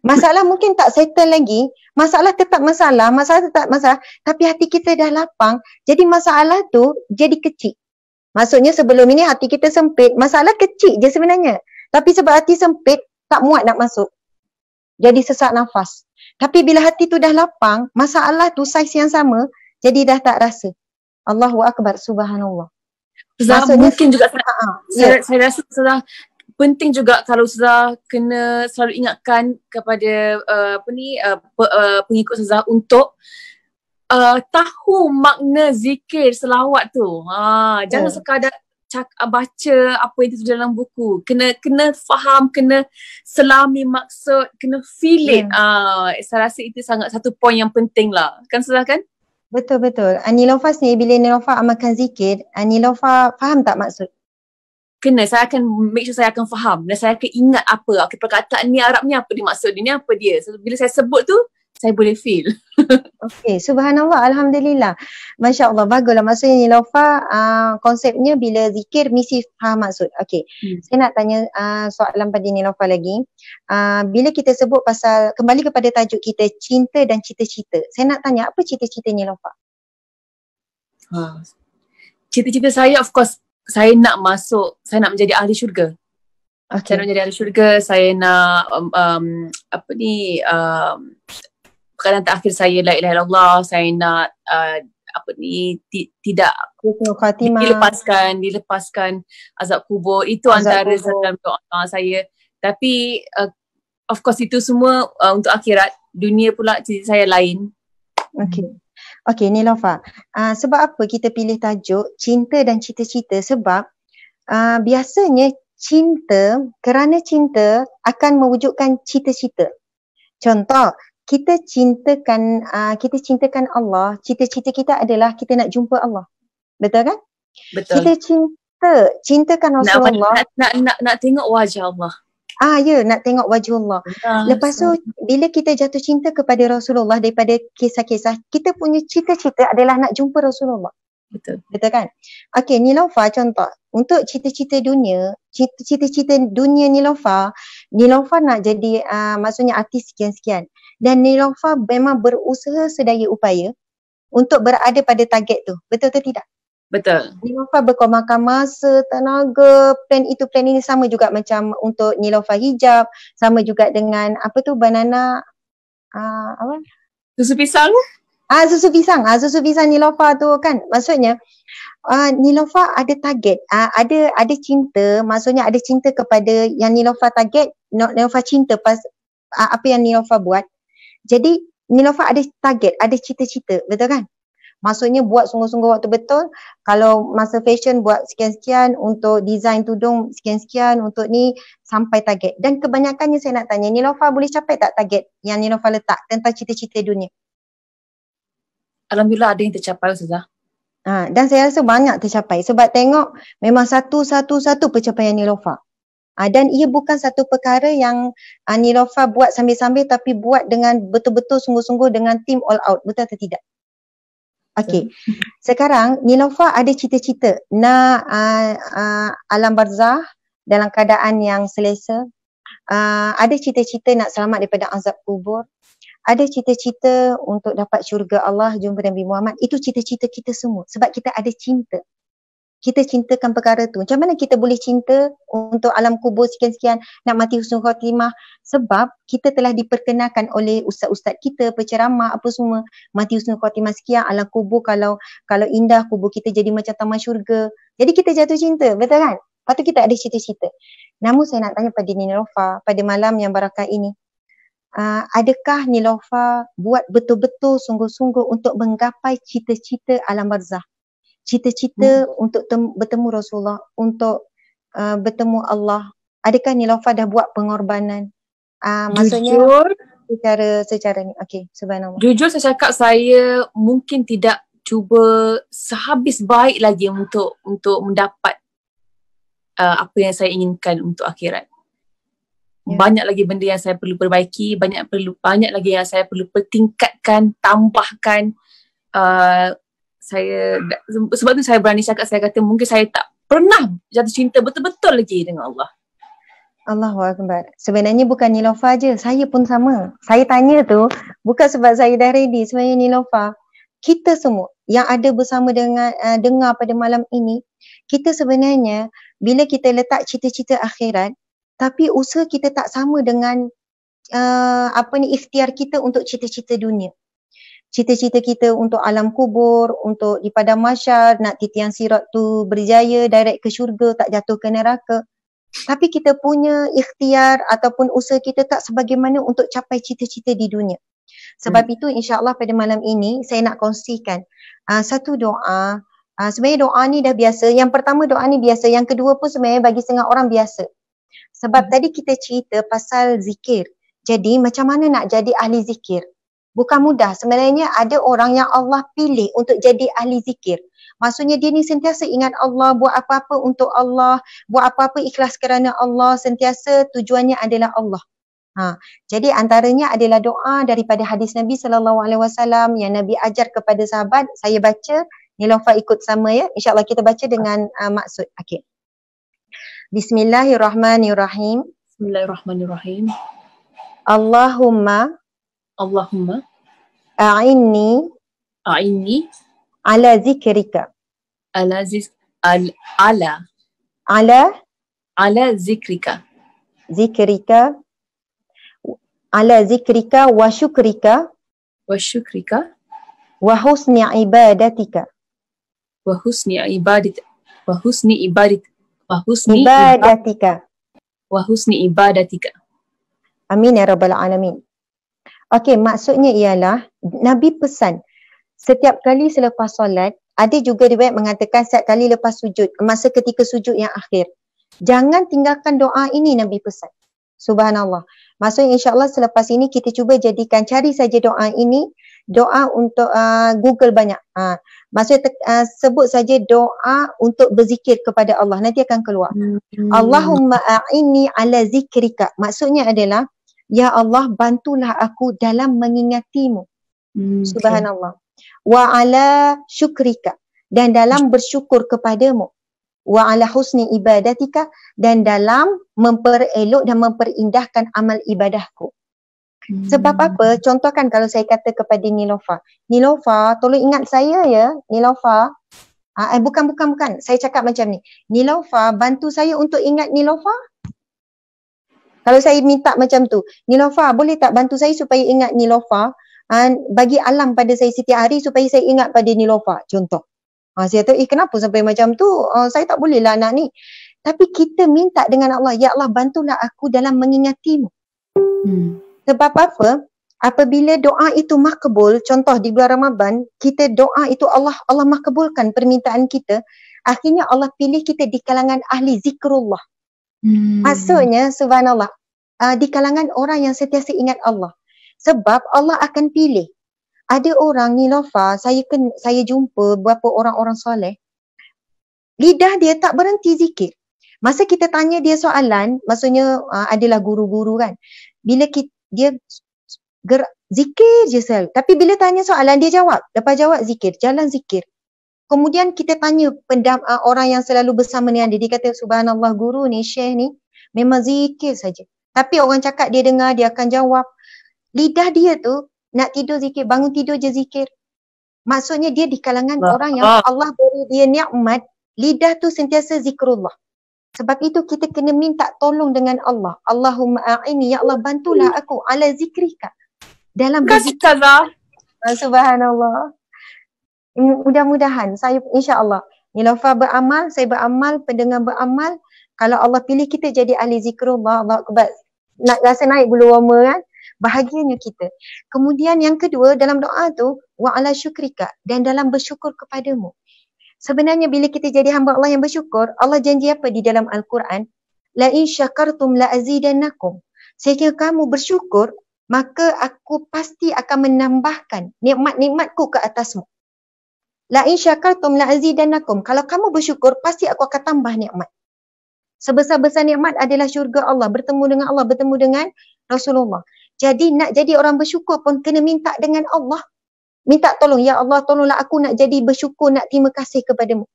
S1: Masalah mungkin tak settle lagi, masalah tetap masalah, tapi hati kita dah lapang, jadi masalah tu jadi kecil. Maksudnya sebelum ini hati kita sempit, masalah kecil je sebenarnya. Tapi sebab hati sempit, tak muat nak masuk. Jadi sesak nafas. Tapi bila hati tu dah lapang, masalah tu saiz yang sama, jadi dah tak rasa. Allahu Akbar, subhanallah.
S2: Mungkin juga saya rasa sudah penting juga kalau sudah kena selalu ingatkan kepada pengikut Ustazah untuk tahu makna zikir selawat tu. Jangan sekadar baca apa yang itu dalam buku. Kena faham, kena selami maksud, kena feel it. Saya rasa itu sangat satu poin yang penting lah. Kan Ustazah kan?
S1: Betul. Niloufar ni bila Niloufar amalkan zikir, Niloufar faham tak maksud?
S2: Kena, saya akan make sure saya akan faham dan saya akan ingat apa perkataan ni Arabnya apa dia maksud dia, ni apa dia. So, bila saya sebut tu, saya boleh feel.
S1: Okey, subhanallah, alhamdulillah. Masya Allah, baguslah. Maksudnya Niloufar konsepnya bila zikir mesti faham maksud. Okey, saya nak tanya soalan pada Niloufar lagi. Bila kita sebut pasal, kembali kepada tajuk kita, cinta dan cita-cita. Saya nak tanya, apa cita-cita Niloufar?
S2: Cita-cita saya, of course, saya nak menjadi ahli syurga. Saya nak menjadi ahli syurga, saya nak perkataan terakhir saya la ilaha illallah, saya nak tidak dilepaskan azab kubur. Itu antara dalam doa saya. Tapi of course itu semua untuk akhirat. Dunia pula cita saya lain. Okey,
S1: Niloufar. Sebab apa kita pilih tajuk cinta dan cita-cita? Sebab biasanya kerana cinta akan mewujudkan cita-cita. Contoh, kita cintakan Allah, cita-cita kita adalah kita nak jumpa Allah. Betul kan?
S2: Betul.
S1: Kita cintakan Rasulullah.
S2: Nak tengok wajah Allah.
S1: Ya, nak tengok wajah Allah. Lepas tu bila kita jatuh cinta kepada Rasulullah daripada kisah-kisah, kita punya cita-cita adalah nak jumpa Rasulullah.
S2: Betul.
S1: Betul kan? Okey, Niloufar contoh. Untuk cita-cita dunia Niloufar nak jadi maksudnya artis sekian-sekian. Dan Niloufar memang berusaha sedaya upaya untuk berada pada target tu. Betul atau tidak?
S2: Betul.
S1: Niloufar berkorbankan masa, tenaga, plan itu plan ini, sama juga macam untuk Niloufar hijab, sama juga dengan banana
S2: Susu pisang.
S1: Susu pisang Niloufar tu kan. Maksudnya Niloufar ada target, ada cinta, maksudnya ada cinta kepada yang Niloufar target, Niloufar cinta apa yang Niloufar buat. Jadi Niloufar ada target, ada cita-cita, betul kan? Maksudnya buat sungguh-sungguh waktu betul. Kalau masa fashion buat sekian-sekian, untuk design tudung sekian-sekian, untuk ni sampai target. Dan kebanyakannya saya nak tanya, Niloufar boleh capai tak target yang Niloufar letak tentang cita-cita dunia?
S2: Alhamdulillah ada yang tercapai, Ustazah.
S1: Dan saya rasa banyak tercapai sebab tengok memang satu pencapaian Niloufar. Dan ia bukan satu perkara yang Niloufar buat sambil-sambil, tapi buat dengan betul-betul sungguh-sungguh dengan tim all out. Betul atau tidak? Okey. Sekarang Niloufar ada cita-cita nak alam barzah dalam keadaan yang selesa. Ada cita-cita nak selamat daripada azab kubur. Ada cita-cita untuk dapat syurga Allah, jumpa Nabi Muhammad. Itu cita-cita kita semua sebab kita ada cinta. Kita cintakan perkara tu. Macam mana kita boleh cinta untuk alam kubur sekian-sekian, nak mati husnul khatimah? Sebab kita telah diperkenalkan oleh ustaz-ustaz kita, penceramah apa semua, mati husnul khatimah sekian, alam kubur kalau indah, kubur kita jadi macam taman syurga. Jadi kita jatuh cinta, betul kan? Lepas tu kita ada cita-cita. Namun saya nak tanya pada Niloufar pada malam yang barakah ini, adakah Niloufar buat betul-betul sungguh-sungguh untuk menggapai cita-cita alam barzah? Cita-cita untuk bertemu Rasulullah, untuk bertemu Allah. Adakah Niloufar dah buat pengorbanan? Maksudnya secara ni. Okey, subhanallah.
S2: Jujur saya cakap, saya mungkin tidak cuba sehabis baik lagi untuk mendapat apa yang saya inginkan untuk akhirat. Banyak lagi benda yang saya perlu perbaiki, banyak lagi yang saya perlu pertingkatkan, tambahkan. Sebab tu saya berani cakap, saya kata mungkin saya tak pernah jatuh cinta betul-betul lagi dengan Allah.
S1: Allahu Akbar. Sebenarnya bukan Niloufar je, saya pun sama. Saya tanya tu bukan sebab saya dah ready. Sebenarnya Niloufar, kita semua yang ada bersama dengan dengar pada malam ini, kita sebenarnya bila kita letak cita-cita akhirat, tapi usaha kita tak sama dengan ikhtiar kita untuk cita-cita dunia. Cita-cita kita untuk alam kubur, untuk di padang mahsyar, nak titian sirat tu berjaya direct ke syurga, tak jatuh ke neraka. Tapi kita punya ikhtiar ataupun usaha kita tak sebagaimana untuk capai cita-cita di dunia. Sebab itu insya-Allah pada malam ini saya nak kongsikan satu doa. Sebenarnya doa ni dah biasa. Yang pertama doa ni biasa, yang kedua pun sebenarnya bagi setengah orang biasa. Sebab tadi kita cerita pasal zikir. Jadi macam mana nak jadi ahli zikir? Bukan mudah. Sebenarnya ada orang yang Allah pilih untuk jadi ahli zikir. Maksudnya dia ni sentiasa ingat Allah, buat apa-apa untuk Allah, buat apa-apa ikhlas kerana Allah, sentiasa tujuannya adalah Allah. Jadi antaranya adalah doa daripada hadis Nabi SAW yang Nabi ajar kepada sahabat. Saya baca, Niloufar ikut sama ya. InsyaAllah kita baca dengan maksud. Okey. Bismillahirrahmanirrahim.
S2: Bismillahirrahmanirrahim.
S1: Allahumma a'inni ala zikrika
S2: ala zikrika
S1: ala zikrika wa syukrika wa husni ibadatika Amin ya rabbal alamin. Okey, maksudnya ialah Nabi pesan setiap kali selepas solat, ada juga riwayat mengatakan setiap kali lepas sujud, masa ketika sujud yang akhir, jangan tinggalkan doa ini. Nabi pesan. Subhanallah. Maksudnya insya-Allah selepas ini kita cuba jadikan, cari saja doa ini doa untuk Google banyak. Maksudnya sebut saja doa untuk berzikir kepada Allah, nanti akan keluar. Allahumma a'inni ala zikrika. Maksudnya adalah, ya Allah bantulah aku dalam mengingatimu. Subhanallah. Wa ala syukrika, dan dalam bersyukur kepadamu. Wa ala husni ibadatika, dan dalam memperelok dan memperindah amal ibadahku. Sebab apa? Contohkan kalau saya kata kepada Nilofa, Nilofa tolong ingat saya ya, Nilofa. Bukan. Saya cakap macam ni. Nilofa bantu saya untuk ingat Nilofa. Kalau saya minta macam tu, Nilofa boleh tak bantu saya supaya ingat Nilofa? Bagi alam pada saya setiap hari supaya saya ingat pada Nilofa. Contoh. Saya kata, kenapa sampai macam tu? Saya tak boleh lah nak ni. Tapi kita minta dengan Allah, ya Allah bantulah aku dalam mengingatimu. Sebab apa? Apabila doa itu makbul, contoh di bulan Ramadan, kita doa itu Allah makbulkan permintaan kita, akhirnya Allah pilih kita di kalangan ahli zikrullah. Maksudnya, subhanallah, di kalangan orang yang sentiasa ingat Allah. Sebab Allah akan pilih. Ada orang, Nilofa, saya jumpa beberapa orang-orang soleh, lidah dia tak berhenti zikir. Masa kita tanya dia soalan, maksudnya adalah guru-guru kan, bila dia zikir je sel. Tapi bila tanya soalan dia jawab. Lepas jawab zikir, jalan zikir. Kemudian kita tanya orang yang selalu bersama dengan dia kata subhanallah guru ni, syekh ni memang zikir saja. Tapi orang cakap dia dengar, dia akan jawab. Lidah dia tu nak tidur zikir, bangun tidur je zikir. Maksudnya dia di kalangan orang yang Allah beri dia nikmat, lidah tu sentiasa zikrullah. Sebab itu kita kena minta tolong dengan Allah. Allahumma a'ini, ya Allah bantulah aku ala zikrika. Dalam berzikir. Subhanallah. Mudah-mudahan saya insya-Allah Nilofa beramal, saya beramal, pendengar beramal. Kalau Allah pilih kita jadi ahli zikrullah, Allah akbar. Nak rasa naik bulu roma kan? Bahagianya kita. Kemudian yang kedua dalam doa tu wa ala syukrika, dan dalam bersyukur kepadamu. Sebenarnya bila kita jadi hamba Allah yang bersyukur, Allah janji apa di dalam Al-Quran? La in syakartum la azidannakum. Jika kamu bersyukur, maka aku pasti akan menambahkan nikmat-nikmatku ke atasmu. La in syakartum la azidannakum. Kalau kamu bersyukur, pasti aku akan tambah nikmat. Sebesar-besar nikmat adalah syurga Allah, bertemu dengan Allah, bertemu dengan Rasulullah. Jadi nak jadi orang bersyukur pun kena minta dengan Allah. Minta tolong, ya Allah tolonglah aku nak jadi bersyukur, nak terima kasih kepadamu.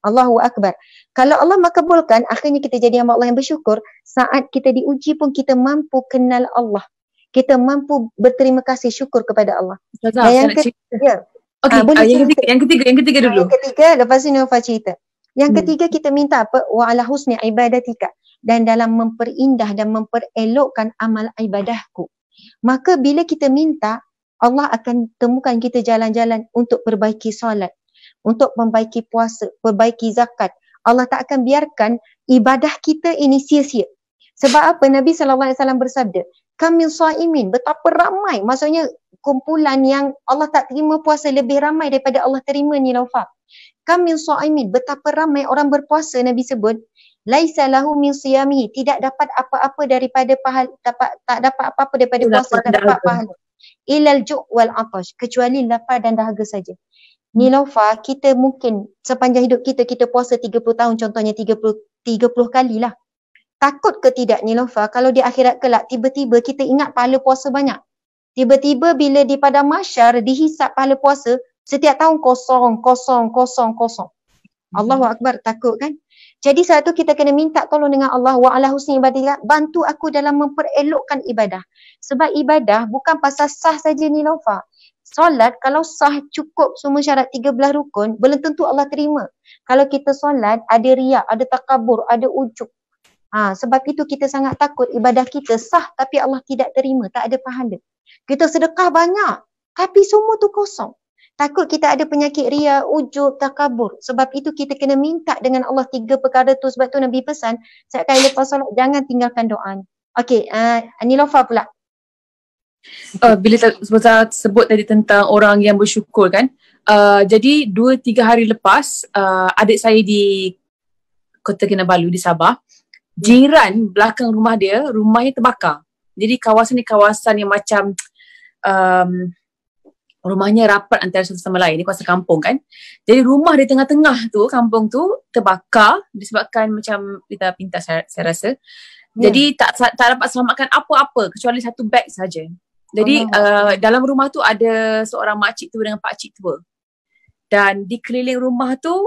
S1: Allahu Akbar. Kalau Allah makbulkan, akhirnya kita jadi hamba Allah yang bersyukur. Saat kita diuji pun kita mampu kenal Allah. Kita mampu berterima kasih, syukur kepada Allah. Dan yang ketiga. Yang ketiga dulu. Yang ketiga, lepas ini Nova cerita. Yang ketiga kita minta apa? Wa ala husni ibadatika. Dan dalam memperindah dan memperelokkan amal ibadahku. Maka bila kita minta, Allah akan temukan kita jalan-jalan untuk perbaiki solat, untuk membaiki puasa, perbaiki zakat. Allah tak akan biarkan ibadah kita ini sia-sia. Sebab apa? Nabi SAW bersabda, kam min shaimin, betapa ramai, maksudnya kumpulan yang Allah tak terima puasa lebih ramai daripada Allah terima ni Laufa. Kam min shaimin, betapa ramai orang berpuasa, Nabi sebut, laisa lahu min siyamihi, tidak dapat apa-apa daripada pahala, tak dapat apa-apa daripada puasa, tak dapat pahala. Ilal ju' wal atash, kecuali lapar dan dahaga saja. Nilofa, kita mungkin sepanjang hidup kita puasa 30 tahun, contohnya 30 kali lah. Takut ke tidak Nilofa, kalau di akhirat kelak tiba-tiba kita ingat pahala puasa banyak. Tiba-tiba bila di padang mahsyar dihisap pahala puasa, setiap tahun kosong. Allahu Akbar, takut kan? Jadi satu kita kena minta tolong dengan Allah, wa ala husni ibadillah, bantu aku dalam memperelokkan ibadah. Sebab ibadah bukan pasal sah saja ni Laufa. Solat kalau sah cukup semua syarat 13 rukun, belum tentu Allah terima. Kalau kita solat ada riak, ada takabur, ada ujub. Sebab itu kita sangat takut ibadah kita sah tapi Allah tidak terima, tak ada pahala. Kita sedekah banyak tapi semua tu kosong. Takut kita ada penyakit ria, ujub, takabur. Sebab itu kita kena minta dengan Allah 3 perkara tu. Sebab tu Nabi pesan, setiap kali lepas solat, jangan tinggalkan doa. Okey, Nilofa pula.
S2: Bila sebut tadi tentang orang yang bersyukur kan. Jadi 2-3 hari lepas, adik saya di Kota Kinabalu di Sabah, jiran belakang rumah dia, rumahnya terbakar. Jadi kawasan ni kawasan yang macam rumahnya rapat antara satu sama lain. Dia kawasan kampung kan. Jadi rumah di tengah-tengah tu, kampung tu terbakar disebabkan macam kita pintas saya rasa. Jadi tak dapat selamatkan apa-apa kecuali satu beg saja. Jadi dalam rumah tu ada seorang makcik tu dengan pakcik tua. Dan di keliling rumah tu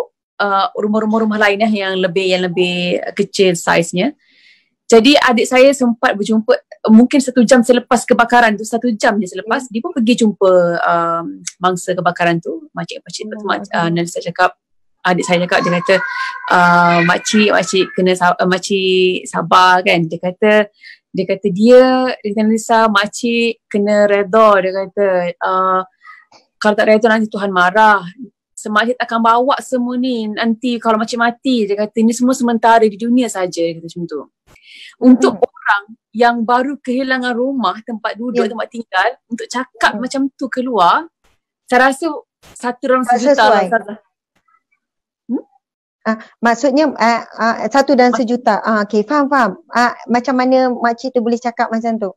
S2: rumah-rumah lain yang lebih kecil saiznya. Jadi adik saya sempat berjumpa mungkin 1 jam selepas kebakaran tu, 1 jam je selepas, dia pun pergi jumpa mangsa kebakaran tu, makcik-makcik tu. Dan adik saya cakap, dia kata makcik kena makcik sabar kan. Dia kata dia kena risau, makcik kena redha. Dia kata kalau tak redha nanti Tuhan marah. Makcik takkan bawa semua ni nanti kalau makcik mati. Dia kata ini semua sementara di dunia saja. Dia kata macam tu. Untuk orang yang baru kehilangan rumah, tempat duduk, tempat tinggal, untuk cakap macam tu keluar, saya rasa 1 dalam sejuta lah.
S1: Maksudnya 1 dalam sejuta. Okay, faham. Macam mana makcik tu boleh cakap macam tu?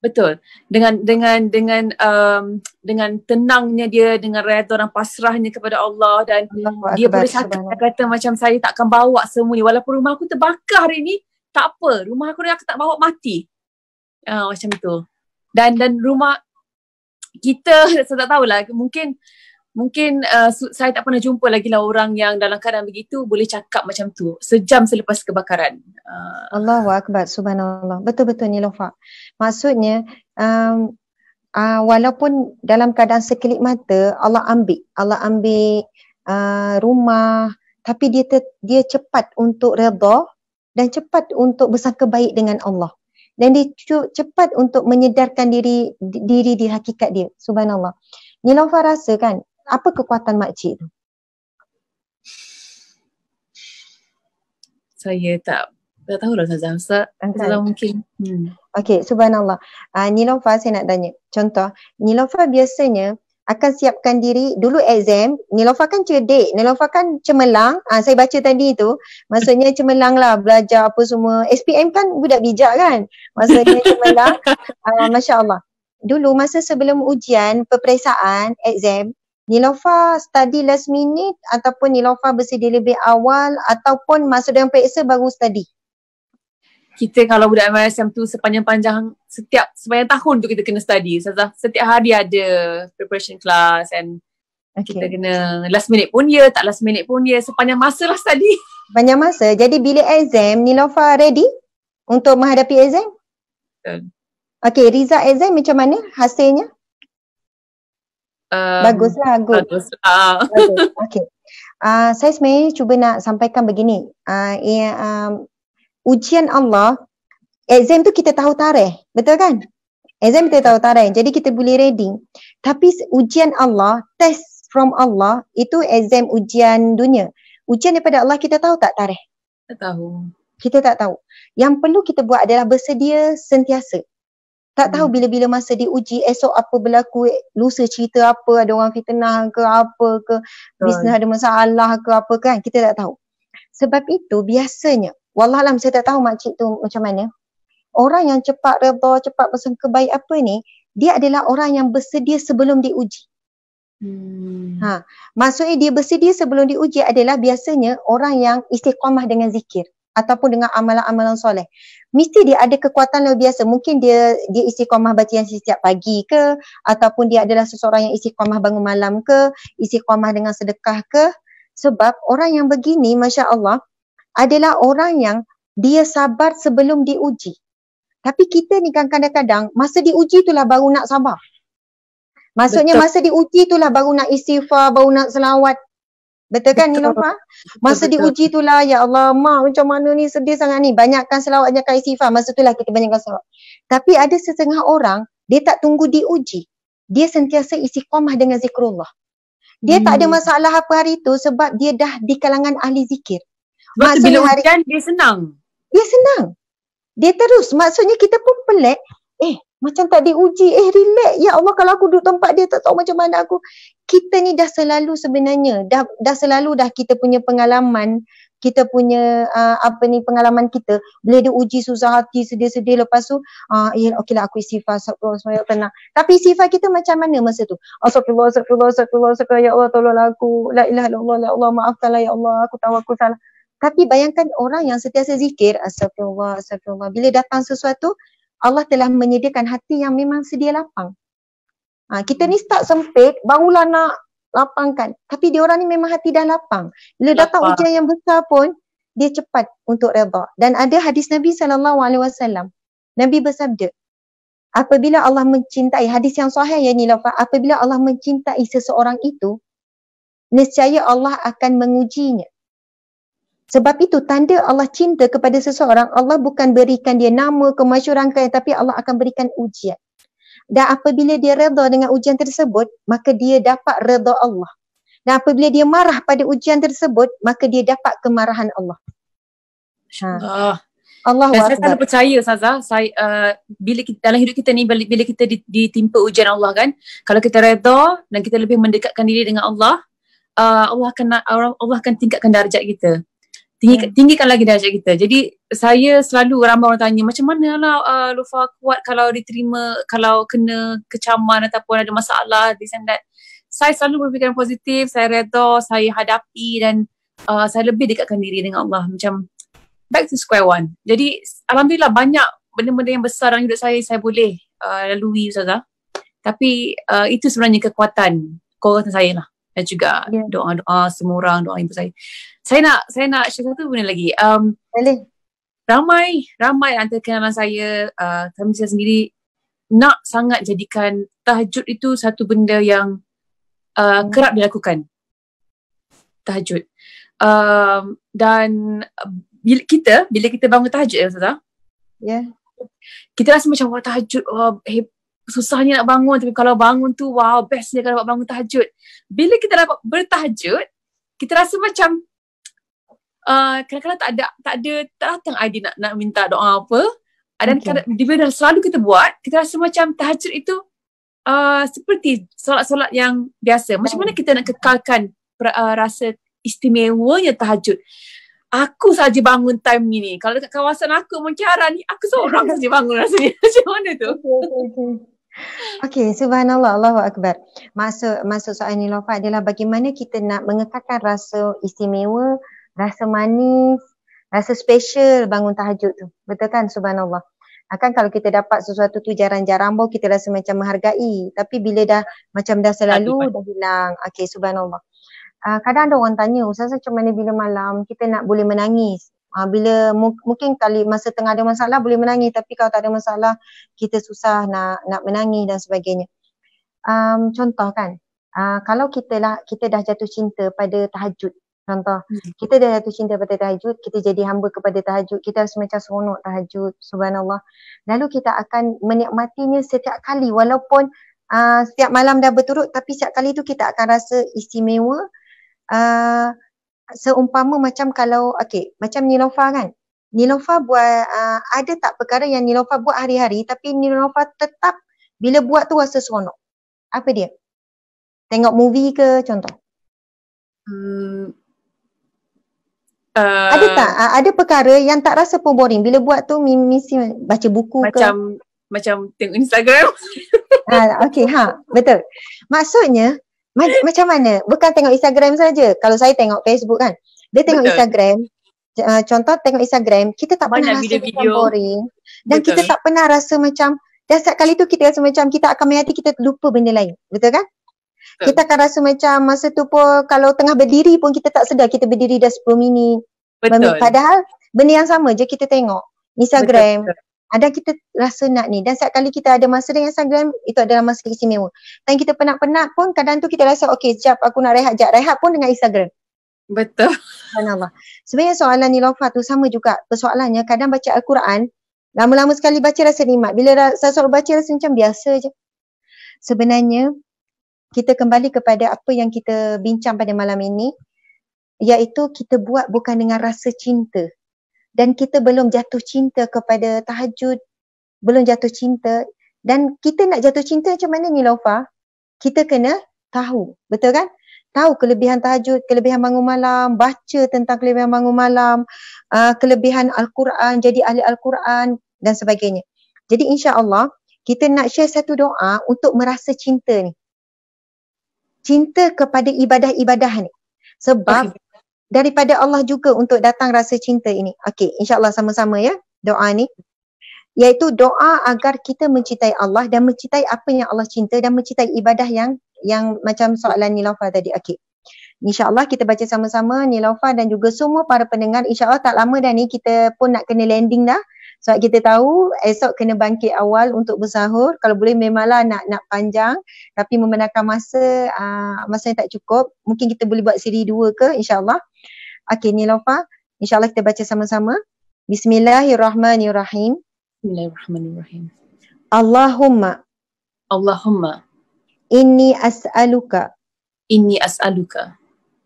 S2: Betul. Dengan tenangnya dia, dengan redha dan pasrahnya kepada Allah, dan dia boleh cakap, kata macam saya tak akan bawa semua ni walaupun rumah aku terbakar hari ni, tak apa, rumah aku ni aku tak bawa mati. Macam tu. Dan rumah kita, saya tak tahulah, mungkin saya tak pernah jumpa lagi lah orang yang dalam keadaan begitu boleh cakap macam tu sejam selepas kebakaran.
S1: Allahu Akbar, subhanallah. Betul-betul Niloufar. Maksudnya walaupun dalam keadaan sekelip mata Allah ambil rumah, tapi dia cepat untuk redha dan cepat untuk bersangka baik dengan Allah. Dan dia cepat untuk menyedarkan diri di hakikat dia. Subhanallah. Niloufar rasa kan, apa kekuatan makcik tu?
S2: Saya tak tahulah Ustazah. Mungkin.
S1: Okey, subhanallah. Niloufar saya nak tanya. Contoh, Niloufar biasanya akan siapkan diri dulu exam. Niloufar kan cerdik, Niloufar kan cemerlang. Saya baca tadi tu, maksudnya cemerlang lah, belajar apa semua. SPM kan budak bijak kan, maksudnya cemerlang. Masya Allah. Dulu masa sebelum ujian, peperiksaan, exam, Niloufar study last minute ataupun Niloufar bersedia lebih awal ataupun masuk dalam periksa baru study?
S2: Kita kalau budak MSM tu sepanjang tahun tu kita kena study. Setiap hari ada preparation class, and kita kena last minute pun ya, tak last minute pun ya, sepanjang masa lah study.
S1: Sepanjang masa. Jadi bila exam, Niloufar ready untuk menghadapi exam?
S2: Betul.
S1: Okay, result exam macam mana hasilnya? Baguslah, good.
S2: Baguslah.
S1: Bagus. Okay. Saya sebenarnya cuba nak sampaikan begini. Ujian Allah, exam tu kita tahu tarikh, betul kan? Exam kita tahu tarikh, jadi kita boleh ready. Tapi ujian Allah, test from Allah, itu exam ujian dunia. Ujian daripada Allah, kita tahu tak tarikh?
S2: Tak tahu.
S1: Kita tak tahu. Yang perlu kita buat adalah bersedia sentiasa. Tak tahu bila-bila masa diuji, esok apa berlaku, lusa cerita apa, ada orang fitnah ke apa ke, bisnes ada masalah ke apa kan, kita tak tahu. Sebab itu biasanya, wallahualam saya tak tahu makcik tu macam mana, orang yang cepat redha, cepat bersangka baik apa ni, dia adalah orang yang bersedia sebelum diuji. Maksudnya dia bersedia sebelum diuji adalah biasanya orang yang istiqamah dengan zikir ataupun dengan amalan-amalan soleh. Mesti dia ada kekuatan luar biasa. Mungkin dia istiqamah baca yang setiap pagi ke, ataupun dia adalah seseorang yang istiqamah bangun malam ke, istiqamah dengan sedekah ke. Sebab orang yang begini, Masya Allah, adalah orang yang dia sabar sebelum diuji. Tapi kita ni kan kadang-kadang masa diuji itulah baru nak sabar. Maksudnya masa diuji itulah baru nak istighfar, baru nak selawat. Betul kan Niloufar? Masa diuji itulah, ya Allah, mak macam mana ni, sedih sangat ni. Banyakkan selawat, banyakkan istighfar. Masa itulah kita banyakkan selawat. Tapi ada setengah orang, dia tak tunggu diuji. Dia sentiasa istiqamah dengan zikrullah. Dia tak ada masalah apa hari tu sebab dia dah di kalangan ahli zikir.
S2: Maksudnya bila ujian dia senang.
S1: Dia senang. Dia terus. Maksudnya kita pun pelik. Macam tak diuji, relax. Ya Allah, kalau aku duduk tempat dia tak tahu macam mana aku. Kita ni dah selalu sebenarnya, dah selalu dah kita punya pengalaman kita punya pengalaman kita, bila dia uji susah hati, sedih-sedih, lepas tu okeylah aku istighfar, astagfirullah, supaya tenang. Tapi istighfar kita macam mana masa tu? Astagfirullah, astagfirullah, astagfirullah, astagfirullah, ya Allah tolonglah aku, la ilaha illallah, ya Allah maafkanlah ya Allah, aku tahu aku salah. Tapi bayangkan orang yang sentiasa zikir, astagfirullah, astagfirullah, bila datang sesuatu, Allah telah menyediakan hati yang memang sedia lapang. Kita ni start sempit, barulah nak lapangkan. Tapi dia orang ni memang hati dah lapang. Bila datang ujian yang besar pun, dia cepat untuk redha. Dan ada hadis Nabi SAW. Nabi bersabda, apabila Allah mencintai, hadis yang sahih ya Nilofa, apabila Allah mencintai seseorang itu, nescaya Allah akan mengujinya. Sebab itu tanda Allah cinta kepada seseorang, Allah bukan berikan dia nama, kemasyhuran, tapi Allah akan berikan ujian. Dan apabila dia redha dengan ujian tersebut, maka dia dapat redha Allah. Dan apabila dia marah pada ujian tersebut, maka dia dapat kemarahan Allah.
S2: Dan saya selalu percaya Ustazah, bila kita, dalam hidup kita ni, bila kita ditimpa ujian Allah kan, kalau kita redha dan kita lebih mendekatkan diri dengan Allah, Allah akan tingkatkan darjat kita. Tinggikan lagi darjat kita. Jadi saya selalu ramai orang tanya, macam mana lah Lofa kuat kalau diterima, kalau kena kecaman ataupun ada masalah this and that. Saya selalu berfikiran positif, saya redha, saya hadapi dan saya lebih dekatkan diri dengan Allah. Macam back to square one. Jadi alhamdulillah banyak benda-benda yang besar dalam hidup saya boleh lalui Ustazah. Tapi itu sebenarnya kekuatan saya lah. Dan juga doa-doa semua orang, doa ibu saya. Saya nak share satu benda lagi.
S1: Boleh.
S2: Ramai antara kenalan saya, kami saya sendiri nak sangat jadikan tahajud itu satu benda yang kerap dilakukan. Tahajud. Dan bila kita bangun tahajud ya Ustazah.
S1: Ya.
S2: Kita rasa macam tahajud susahnya nak bangun, tapi kalau bangun tu wow, bestnya kalau dapat bangun tahajud. Bila kita dapat bertahajud, kita rasa macam kadang-kadang tak datang idea nak minta doa apa. Dan bila selalu kita buat, kita rasa macam tahajud itu seperti solat-solat yang biasa. Macam mana kita nak kekalkan rasa istimewanya tahajud? Aku saja bangun time ni. Kalau dekat kawasan aku Mengkiara ni, aku seorang saja bangun rasanya. Macam mana tu?
S1: Okay, subhanallah, Allahu Akbar. Maksud soal Nilofa adalah bagaimana kita nak mengekalkan rasa istimewa, rasa manis, rasa special bangun tahajud tu. Betul kan? Subhanallah. Akan kalau kita dapat sesuatu tu jarang-jarang baru kita rasa macam menghargai. Tapi bila dah selalu dah hilang. Okay, subhanallah. Kadang ada orang tanya, Ustazah macam mana bila malam kita nak boleh menangis? Bila mungkin kali masa tengah ada masalah boleh menangis, tapi kalau tak ada masalah kita susah nak menangis dan sebagainya. Contoh kan, kalau kita dah jatuh cinta pada tahajud, contoh kita dah jatuh cinta pada tahajud, kita jadi hamba kepada tahajud, kita rasa macam seronok tahajud, subhanallah. Lalu kita akan menikmatinya setiap kali, walaupun setiap malam dah berturut, tapi setiap kali tu kita akan rasa istimewa. Seumpama macam kalau macam Nilofa kan, Nilofa buat ada tak perkara yang Nilofa buat hari-hari tapi Nilofa tetap bila buat tu rasa seronok? Apa dia? Tengok movie ke contoh? Ada tak? Ada perkara yang tak rasa pun boring bila buat tu, misi baca buku
S2: macam tengok Instagram.
S1: Betul. Maksudnya macam mana? Bukan tengok Instagram saja. Kalau saya tengok Facebook kan, dia tengok Instagram. Contoh tengok Instagram, kita tak pernah rasa macam boring. Dan kita tak pernah rasa macam, dan setiap kali tu kita rasa macam kita akan menghati, kita lupa benda lain. Betul kan? Kita akan rasa macam masa tu pun kalau tengah berdiri pun kita tak sedar kita berdiri dah 10 minit. Padahal benda yang sama je kita tengok Instagram. Ada kita rasa nak ni, dan setiap kali kita ada masa dengan Instagram, itu adalah masa istimewa. Dan kita penat-penat pun kadang tu kita rasa sekejap aku nak rehat sekejap. Rehat pun dengan Instagram.
S2: Betul.
S1: Subhanallah. Sebenarnya soalan Nilofa tu sama juga. Persoalannya kadang baca Al-Quran, lama-lama sekali baca rasa nikmat. Bila saya baca rasa macam biasa je. Sebenarnya kita kembali kepada apa yang kita bincang pada malam ini, iaitu kita buat bukan dengan rasa cinta. Dan kita belum jatuh cinta kepada tahajud, belum jatuh cinta. Dan kita nak jatuh cinta macam mana Nilofa? Kita kena tahu, betul kan? tahu kelebihan tahajud, kelebihan bangun malam, baca tentang kelebihan bangun malam, kelebihan Al-Quran, jadi ahli Al-Quran dan sebagainya. Jadi insya-Allah kita nak share satu doa untuk merasa cinta ni. Cinta kepada ibadah-ibadah ni. Sebab daripada Allah juga untuk datang rasa cinta ini. Okey, insya-Allah sama-sama ya doa ni. Iaitu doa agar kita mencintai Allah dan mencintai apa yang Allah cinta dan mencintai ibadah yang macam soalan Niloufar tadi. Okey. InsyaAllah kita baca sama-sama Niloufar dan juga semua para pendengar. InsyaAllah tak lama dah ni kita pun nak kena landing dah. Sebab kita tahu esok kena bangkit awal untuk bersahur. Kalau boleh memanglah nak panjang. Tapi membenarkan masa yang tak cukup. Mungkin kita boleh buat siri 2 ke insyaAllah. Okey Niloufar. InsyaAllah kita baca sama-sama. Bismillahirrahmanirrahim.
S2: Bismillahirrahmanirrahim.
S1: Allahumma inni as'aluka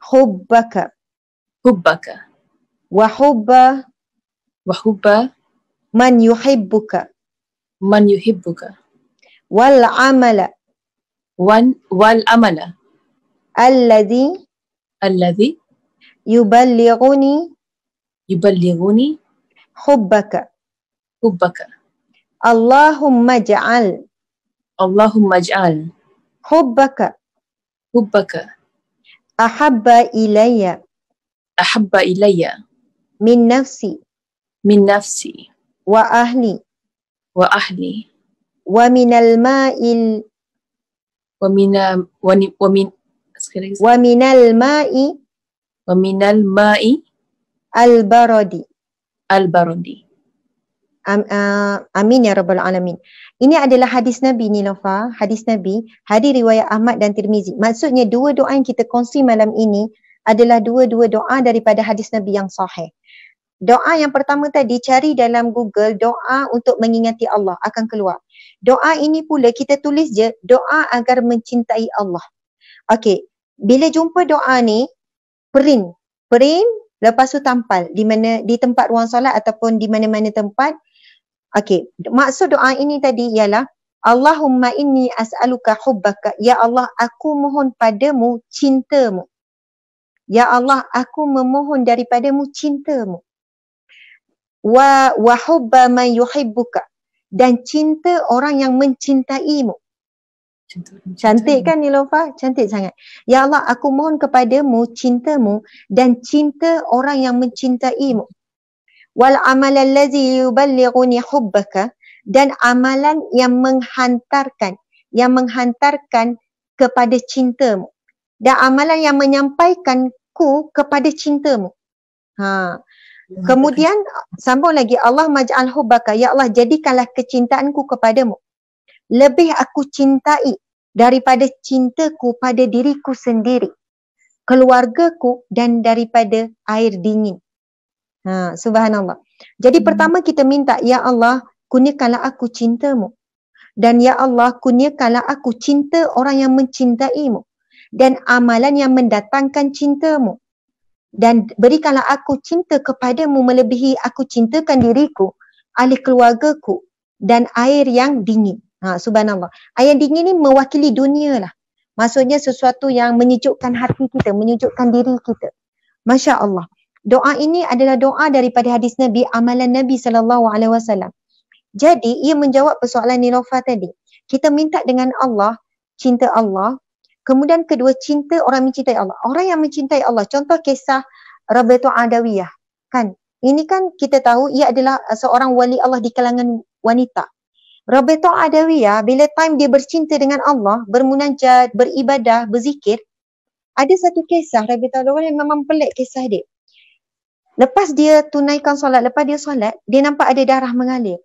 S1: hubbaka wa hubba man yuhibbuka wal amala alladhi yuballighuni hubbaka. Allahumma ja'al hubbaka ahabba ilayya min nafsi wa ahli wa minal ma'il al-baradi. Amin ya rabbal alamin. Ini adalah hadis Nabi Niloufar, hadis Nabi, hadis riwayat Ahmad dan Tirmizi. Maksudnya dua doa yang kita kongsi malam ini adalah dua-dua doa daripada hadis Nabi yang sahih. Doa yang pertama tadi cari dalam Google doa untuk mengingati Allah akan keluar. Doa ini pula kita tulis je doa agar mencintai Allah. Okey, bila jumpa doa ni print lepas tu tampal di tempat ruang solat ataupun di mana-mana tempat. Okey, maksud doa ini tadi ialah Allahumma inni as'aluka hubbaka. Ya Allah, aku mohon padamu cintamu. Ya Allah, aku memohon daripadamu cintamu. Wa hubba man yuhibbuka. Dan cinta orang yang mencintaimu. Cantik kan Niloufar? Cantik sangat. Ya Allah, aku mohon kepadamu cintamu dan cinta orang yang mencintaimu. Wal amal allazi yuballighuni hubbaka, dan amalan yang menghantarkan kepada cintamu, dan amalan yang menyampaikanku kepada cintamu. Kemudian sambung lagi, Allah maj'al hubbaka, ya Allah jadikanlah kecintaanku kepadamu lebih aku cintai daripada cintaku pada diriku sendiri, keluargaku dan daripada air dingin. Subhanallah. Jadi pertama kita minta, ya Allah kurniakanlah aku cintamu, dan ya Allah kurniakanlah aku cinta orang yang mencintaimu dan amalan yang mendatangkan cintamu, dan berikanlah aku cinta kepadamu melebihi aku cintakan diriku, ahli keluargaku dan air yang dingin. Subhanallah. Air dingin ni mewakili dunia lah. Maksudnya sesuatu yang menyejukkan hati kita, menyejukkan diri kita. Masya Allah. Doa ini adalah doa daripada hadis Nabi, amalan Nabi SAW. Jadi ia menjawab persoalan Niloufar tadi. Kita minta dengan Allah, cinta Allah. Kemudian kedua, cinta orang mencintai Allah. Orang yang mencintai Allah. Contoh kisah Rabi'ah Adawiyah. Kan? Ini kan kita tahu ia adalah seorang wali Allah di kalangan wanita. Rabi'ah Adawiyah bila time dia bercinta dengan Allah, bermunajat, beribadah, berzikir, ada satu kisah Rabi'ah Adawiyah yang memang pelik kisah dia. Lepas dia tunaikan solat, lepas dia solat, dia nampak ada darah mengalir.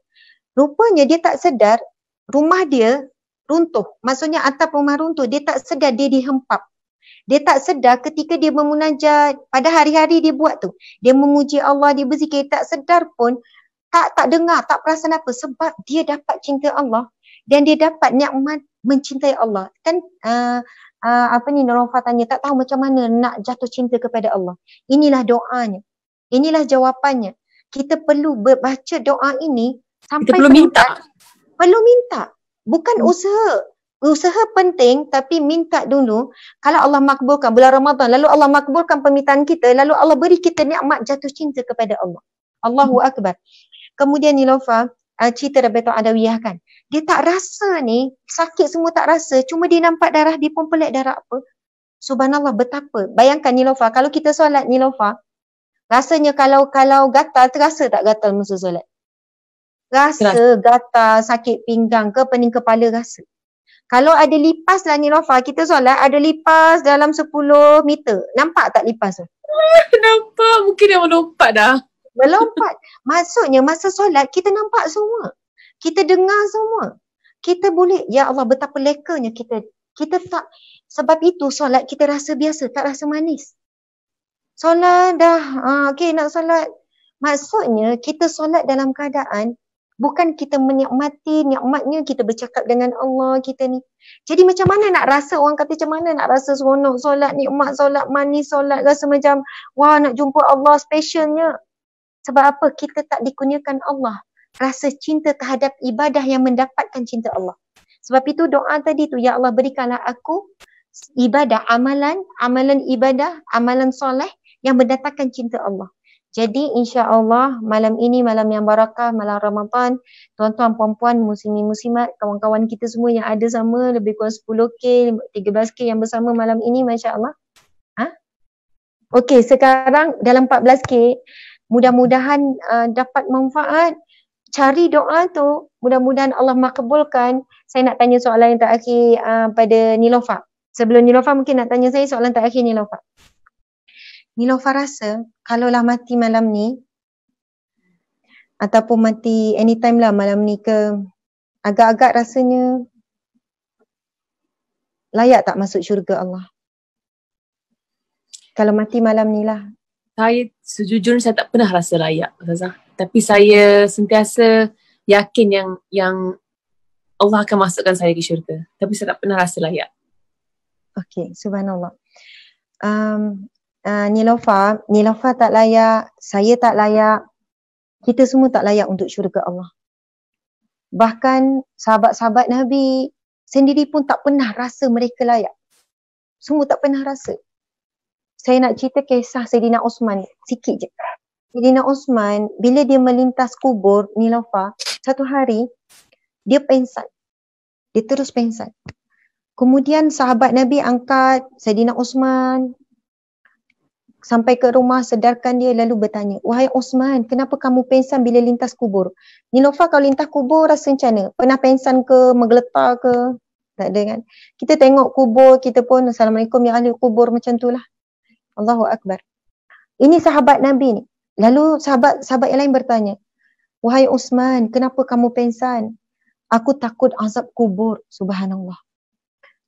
S1: Rupanya dia tak sedar rumah dia runtuh. Maksudnya atap rumah runtuh. Dia tak sedar dia dihempap. Dia tak sedar ketika dia memunajat, pada hari-hari dia buat tu. Dia memuji Allah, dia berzikir, tak sedar pun, tak dengar, tak perasan apa. Sebab dia dapat cinta Allah dan dia dapat nikmat mencintai Allah. Kan Niloufar tanya, tak tahu macam mana nak jatuh cinta kepada Allah. Inilah doanya. Inilah jawapannya. Kita perlu baca doa ini sampai
S2: kita perlu minta.
S1: Perlu minta. Bukan usaha. Usaha penting tapi minta dulu. Kalau Allah makbulkan bulan Ramadan, lalu Allah makbulkan permintaan kita, lalu Allah beri kita nikmat jatuh cinta kepada Allah. Allahu Akbar. Kemudian Nilofa, cerita Rabi'atul Adawiyah kan. Dia tak rasa ni, sakit semua tak rasa, cuma dia nampak darah, dia pun pelik darah apa. Subhanallah, betapa. Bayangkan Nilofa, kalau kita solat Nilofa, rasanya kalau gatal, terasa tak gatal masa solat? Rasa gatal, sakit pinggang ke, pening kepala rasa. Kalau ada lipas lah Nilofa, kita solat ada lipas dalam 10 meter. Nampak tak lipas tu?
S2: Nampak, mungkin dia melompat dah.
S1: Melompat. Maksudnya masa solat kita nampak semua. Kita dengar semua. Kita boleh, ya Allah betapa lekanya kita. Kita tak, sebab itu solat kita rasa biasa, tak rasa manis. Solat dah, okay nak solat. Maksudnya kita solat dalam keadaan bukan kita menikmati nikmatnya, kita bercakap dengan Allah kita ni. Jadi macam mana nak rasa, orang kata macam mana nak rasa seronok solat, nikmat solat, manis solat, rasa macam wah nak jumpa Allah specialnya. Sebab apa? Kita tak dikurniakan Allah rasa cinta terhadap ibadah yang mendapatkan cinta Allah. Sebab itu doa tadi tu, ya Allah berikanlah aku ibadah, amalan ibadah, amalan soleh yang mendatangkan cinta Allah. Jadi insya-Allah malam ini malam yang barakah, malam Ramadan, tuan-tuan, puan-puan, muslimin, muslimat, kawan-kawan kita semua yang ada sama lebih kurang 10K, 13K yang bersama malam ini, masya-Allah. Okey, sekarang dalam 14K, mudah-mudahan dapat manfaat. Cari doa tu, mudah-mudahan Allah makbulkan. Saya nak tanya soalan yang terakhir pada Nilofa. Sebelum Nilofa mungkin nak tanya saya soalan terakhir Nilofa. Nilofa rasa kalaulah mati malam ni ataupun mati anytime lah malam ni ke, agak-agak rasanya layak tak masuk syurga Allah? Kalau mati malam ni lah.
S2: Saya sejujurnya saya tak pernah rasa layak, Ustazah. Tapi saya sentiasa yakin yang Allah akan masukkan saya ke syurga. Tapi saya tak pernah rasa layak.
S1: Okey, subhanallah. Nilofa tak layak, saya tak layak, kita semua tak layak untuk syurga Allah. Bahkan sahabat-sahabat Nabi sendiri pun tak pernah rasa mereka layak. Semua tak pernah rasa. Saya nak cerita kisah Saidina Osman sikit je. Saidina Osman bila dia melintas kubur Nilofa, satu hari dia pengsan. Dia terus pengsan. Kemudian sahabat Nabi angkat Saidina Osman sampai ke rumah, sedarkan dia, lalu bertanya, wahai Osman, kenapa kamu pengsan bila lintas kubur? Nilofa, kalau lintas kubur rasa macam mana? Pernah pengsan ke, menggeletar ke? Tak ada kan? Kita tengok kubur, kita pun Assalamualaikum ya ahli kubur, macam tu lah. Allahu Akbar. Ini sahabat Nabi ni. Lalu sahabat yang lain bertanya, wahai Osman, kenapa kamu pengsan? Aku takut azab kubur. Subhanallah.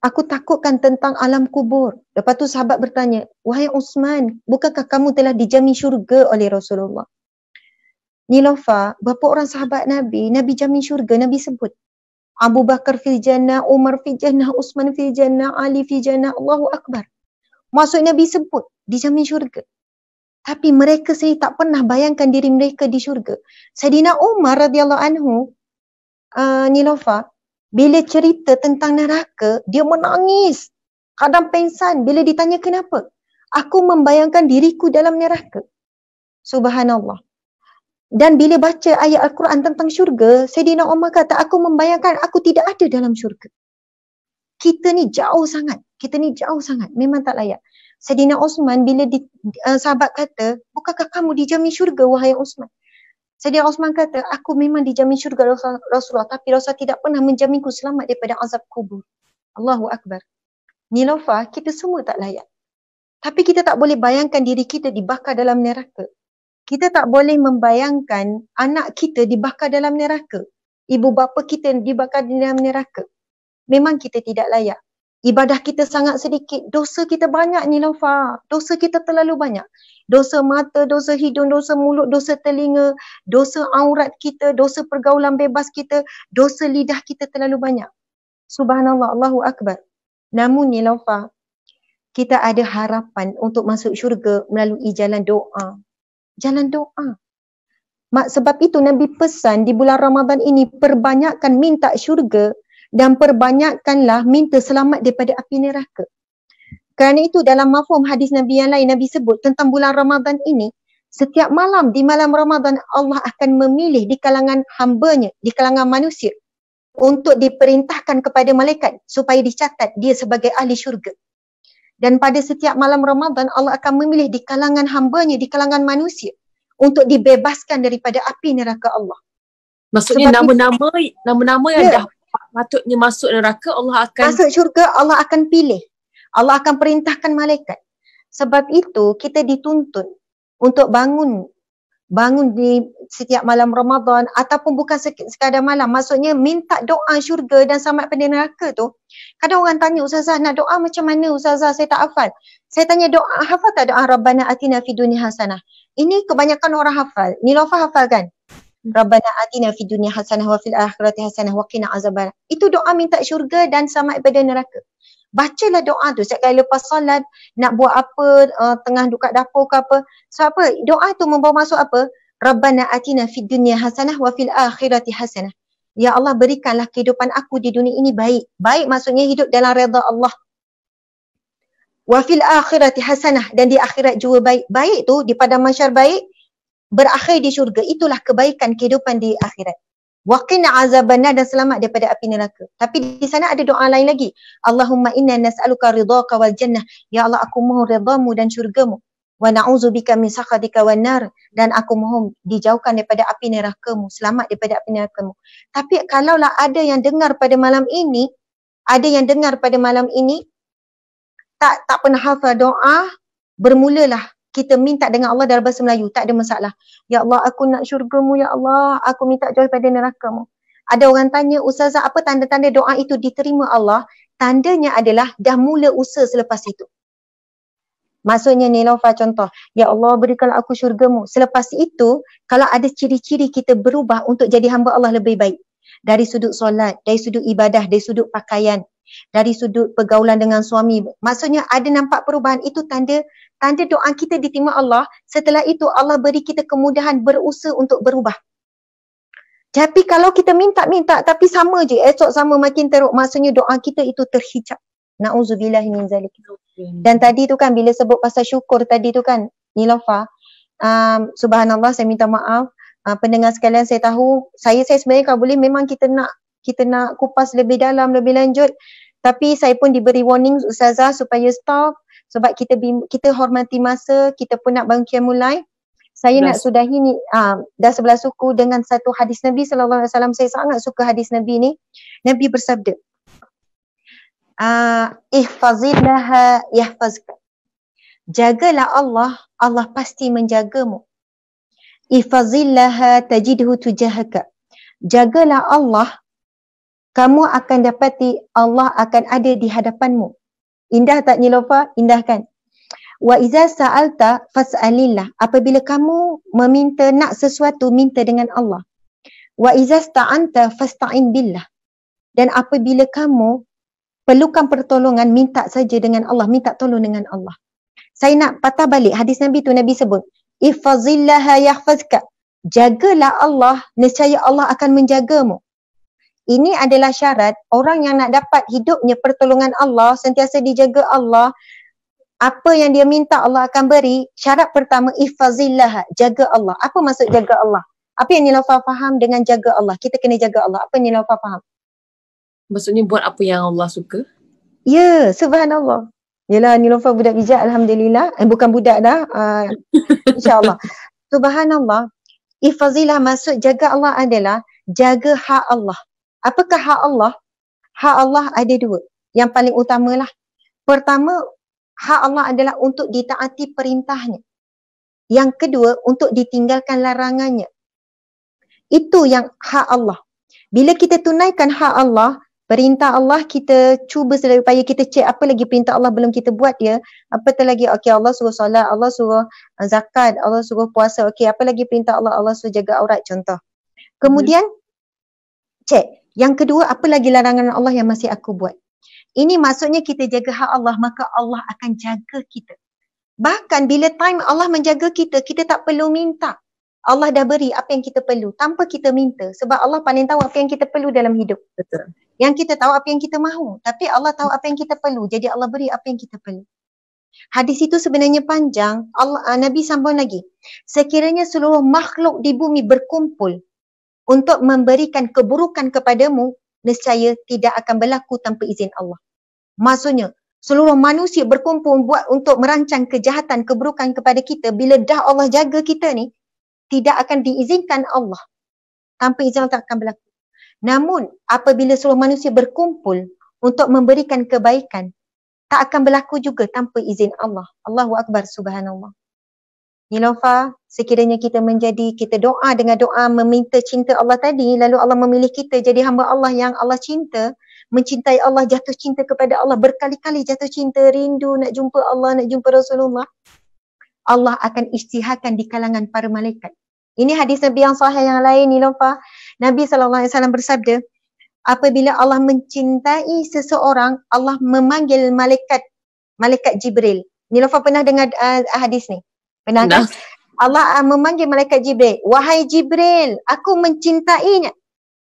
S1: Aku takutkan tentang alam kubur. Lepas tu sahabat bertanya, wahai Osman, bukankah kamu telah dijamin syurga oleh Rasulullah? Nilofa, berapa orang sahabat Nabi jamin syurga, Nabi sebut. Abu Bakar fil jannah, Umar fil jannah, Osman fil jannah, Ali fil jannah, Allahu Akbar. Maksud Nabi sebut, dijamin syurga. Tapi mereka sendiri tak pernah bayangkan diri mereka di syurga. Saidina Umar radhiyallahu anhu, Nilofa, bila cerita tentang neraka, dia menangis. Kadang pengsan bila ditanya kenapa. Aku membayangkan diriku dalam neraka. Subhanallah. Dan bila baca ayat Al-Quran tentang syurga, Saidina Umar kata, aku membayangkan aku tidak ada dalam syurga. Kita ni jauh sangat. Memang tak layak. Saidina Osman bila sahabat kata, bukankah kamu dijamin syurga wahai Osman? Saidina Osman kata, aku memang dijamin syurga Rasulullah, tapi Rasulullah tidak pernah menjaminku selamat daripada azab kubur. Allahu Akbar. Nilofa, kita semua tak layak. Tapi kita tak boleh bayangkan diri kita dibakar dalam neraka. Kita tak boleh membayangkan anak kita dibakar dalam neraka. Ibu bapa kita dibakar dalam neraka. Memang kita tidak layak. Ibadah kita sangat sedikit, dosa kita banyak Nilofa. Dosa kita terlalu banyak. Dosa mata, dosa hidung, dosa mulut, dosa telinga, dosa aurat kita, dosa pergaulan bebas kita, dosa lidah kita terlalu banyak. Subhanallah, Allahu Akbar. Namun Nilofa, kita ada harapan untuk masuk syurga melalui jalan doa. Jalan doa. Sebab itu Nabi pesan di bulan Ramadan ini, perbanyakkan minta syurga dan perbanyakkanlah minta selamat daripada api neraka. Kerana itu dalam mafhum hadis Nabi yang lain, Nabi sebut tentang bulan Ramadan ini, setiap malam di malam Ramadan Allah akan memilih di kalangan hambanya, di kalangan manusia untuk diperintahkan kepada malaikat supaya dicatat dia sebagai ahli syurga. Dan pada setiap malam Ramadan Allah akan memilih di kalangan hambanya, di kalangan manusia untuk dibebaskan daripada api neraka Allah.
S2: Maksudnya nama-nama yang dah patutnya masuk neraka Allah akan
S1: masuk syurga, Allah akan pilih. Allah akan perintahkan malaikat. Sebab itu kita dituntut untuk bangun di setiap malam Ramadan ataupun bukan sekadar malam. Maksudnya minta doa syurga dan selamat pada neraka tu. Kadang orang tanya, Ustazah nak doa macam mana Ustazah? Saya tak hafal. Saya tanya doa, hafal tak doa Rabbana atina fid dunya hasanah? Ini kebanyakan orang hafal. Nilofa hafal kan? Rabbana atina fid dunya hasanah wa fil akhirati hasanah wa qina azabannar. Itu doa minta syurga dan selamat pada neraka. Bacalah doa tu setiap kali lepas salat, nak buat apa, tengah duduk kat dapur ke apa. Sebab apa? Doa tu membawa masuk apa? Rabbana atina fid dunya hasanah wa fil akhirati hasanah. Ya Allah, berikanlah kehidupan aku di dunia ini baik. Baik maksudnya hidup dalam redha Allah. Wa fil akhirati hasanah, dan di akhirat juga baik. Baik tu di padang mahsyar baik, berakhir di syurga. Itulah kebaikan kehidupan di akhirat. Wa qina azabannar, dan selamat daripada api neraka. Tapi di sana ada doa lain lagi. Allahumma inna nas'aluka ridhaka wal jannah. Ya Allah, aku mohon redamu dan syurgamu. Wa na'udzubika min sakhatika wan nar, dan aku mohon dijauhkan daripada api nerakamu, selamat daripada api nerakamu. Tapi kalaulah ada yang dengar pada malam ini, tak pernah hafal doa, bermulalah kita minta dengan Allah dalam bahasa Melayu, tak ada masalah. Ya Allah, aku nak syurgamu, ya Allah, aku minta jauh pada nerakamu. Ada orang tanya, Ustazah, apa tanda-tanda doa itu diterima Allah? Tandanya adalah dah mula usaha selepas itu. Maksudnya Nilofa contoh, ya Allah, berikanlah aku syurgamu. Selepas itu, kalau ada ciri-ciri kita berubah untuk jadi hamba Allah lebih baik. Dari sudut solat, dari sudut ibadah, dari sudut pakaian, dari sudut pergaulan dengan suami. Maksudnya ada nampak perubahan, itu tanda doa kita diterima Allah. Setelah itu Allah beri kita kemudahan berusaha untuk berubah. Tapi kalau kita minta tapi sama je, esok sama makin teruk, maksudnya doa kita itu terhijab. Na'udzubillahi min zalik. Dan tadi tu kan bila sebut pasal syukur tadi tu kan, Nilofa, subhanallah, saya minta maaf pendengar sekalian, saya tahu saya sebenarnya kalau boleh memang kita nak kupas lebih dalam, lebih lanjut, tapi saya pun diberi warning Ustazah supaya stop. Sebab kita hormati masa, kita pun nak bangkit mulai. Saya nak sudahi ni dah 11 suku dengan satu hadis Nabi SAW. Saya sangat suka hadis Nabi ni. Nabi bersabda, ihfazillaha yahfazka. Jagalah Allah, Allah pasti menjagamu. Ihfazillaha tajidhu tujahaka. Jagalah Allah, kamu akan dapati Allah akan ada di hadapanmu. Indah tak Nilofa? Indah kan? Wa iza sa'alta fas'alillah. Apabila kamu meminta nak sesuatu, minta dengan Allah. Wa iza sta'anta fasta'in billah. Dan apabila kamu perlukan pertolongan, minta saja dengan Allah, minta tolong dengan Allah. Saya nak patah balik hadis Nabi tu, Nabi sebut, ihfazillaha yahfazka. Jagalah Allah, nescaya Allah akan menjagamu. Ini adalah syarat orang yang nak dapat hidupnya pertolongan Allah, sentiasa dijaga Allah. Apa yang dia minta Allah akan beri. Syarat pertama, ihfazillah, jaga Allah. Apa maksud jaga Allah? Apa yang Nilofa faham dengan jaga Allah? Kita kena jaga Allah. Apa yang Nilofa faham?
S2: Maksudnya buat apa yang Allah suka?
S1: Ya, subhanallah. Yelah, Nilofa budak bijak, alhamdulillah. Bukan budak dah, insyaAllah. Subhanallah. Ihfazillah maksud jaga Allah adalah jaga hak Allah. Apakah hak Allah? Hak Allah ada dua. Yang paling utamalah. Pertama, hak Allah adalah untuk ditaati perintahnya. Yang kedua, untuk ditinggalkan larangannya. Itu yang hak Allah. Bila kita tunaikan hak Allah, perintah Allah, kita cuba sedaya upaya kita cek apa lagi perintah Allah belum kita buat ya. Apa tu lagi? Okey, Allah suruh solat, Allah suruh zakat, Allah suruh puasa. Okey, apa lagi perintah Allah? Allah suruh jaga aurat contoh. Kemudian cek. Yang kedua, apa lagi larangan Allah yang masih aku buat? Ini maksudnya kita jaga hak Allah, maka Allah akan jaga kita. Bahkan bila time Allah menjaga kita, kita tak perlu minta. Allah dah beri apa yang kita perlu tanpa kita minta, sebab Allah paling tahu apa yang kita perlu dalam hidup.
S2: Betul.
S1: Yang kita tahu apa yang kita mahu, tapi Allah tahu apa yang kita perlu. Jadi Allah beri apa yang kita perlu. Hadis itu sebenarnya panjang. Nabi sambung lagi. Sekiranya seluruh makhluk di bumi berkumpul untuk memberikan keburukan kepadamu, nescaya tidak akan berlaku tanpa izin Allah. Maksudnya, seluruh manusia berkumpul buat untuk merancang kejahatan, keburukan kepada kita. Bila dah Allah jaga kita ni, tidak akan diizinkan Allah. Tanpa izin Allah tak akan berlaku. Namun, apabila seluruh manusia berkumpul untuk memberikan kebaikan, tak akan berlaku juga tanpa izin Allah. Allahu Akbar, subhanallah. Nilofa, sekiranya kita doa dengan doa meminta cinta Allah tadi, lalu Allah memilih kita jadi hamba Allah yang Allah cinta, mencintai Allah, jatuh cinta kepada Allah, berkali-kali jatuh cinta, rindu nak jumpa Allah, nak jumpa Rasulullah, Allah akan isytiharkan di kalangan para malaikat. Ini hadis Nabi yang sahih yang lain, Nilofa. Nabi SAW bersabda, apabila Allah mencintai seseorang, Allah memanggil malaikat Jibril. Nilofa pernah dengar hadis ni? Pernah kan? Allah memanggil malaikat Jibril. Wahai Jibril, aku mencintainya.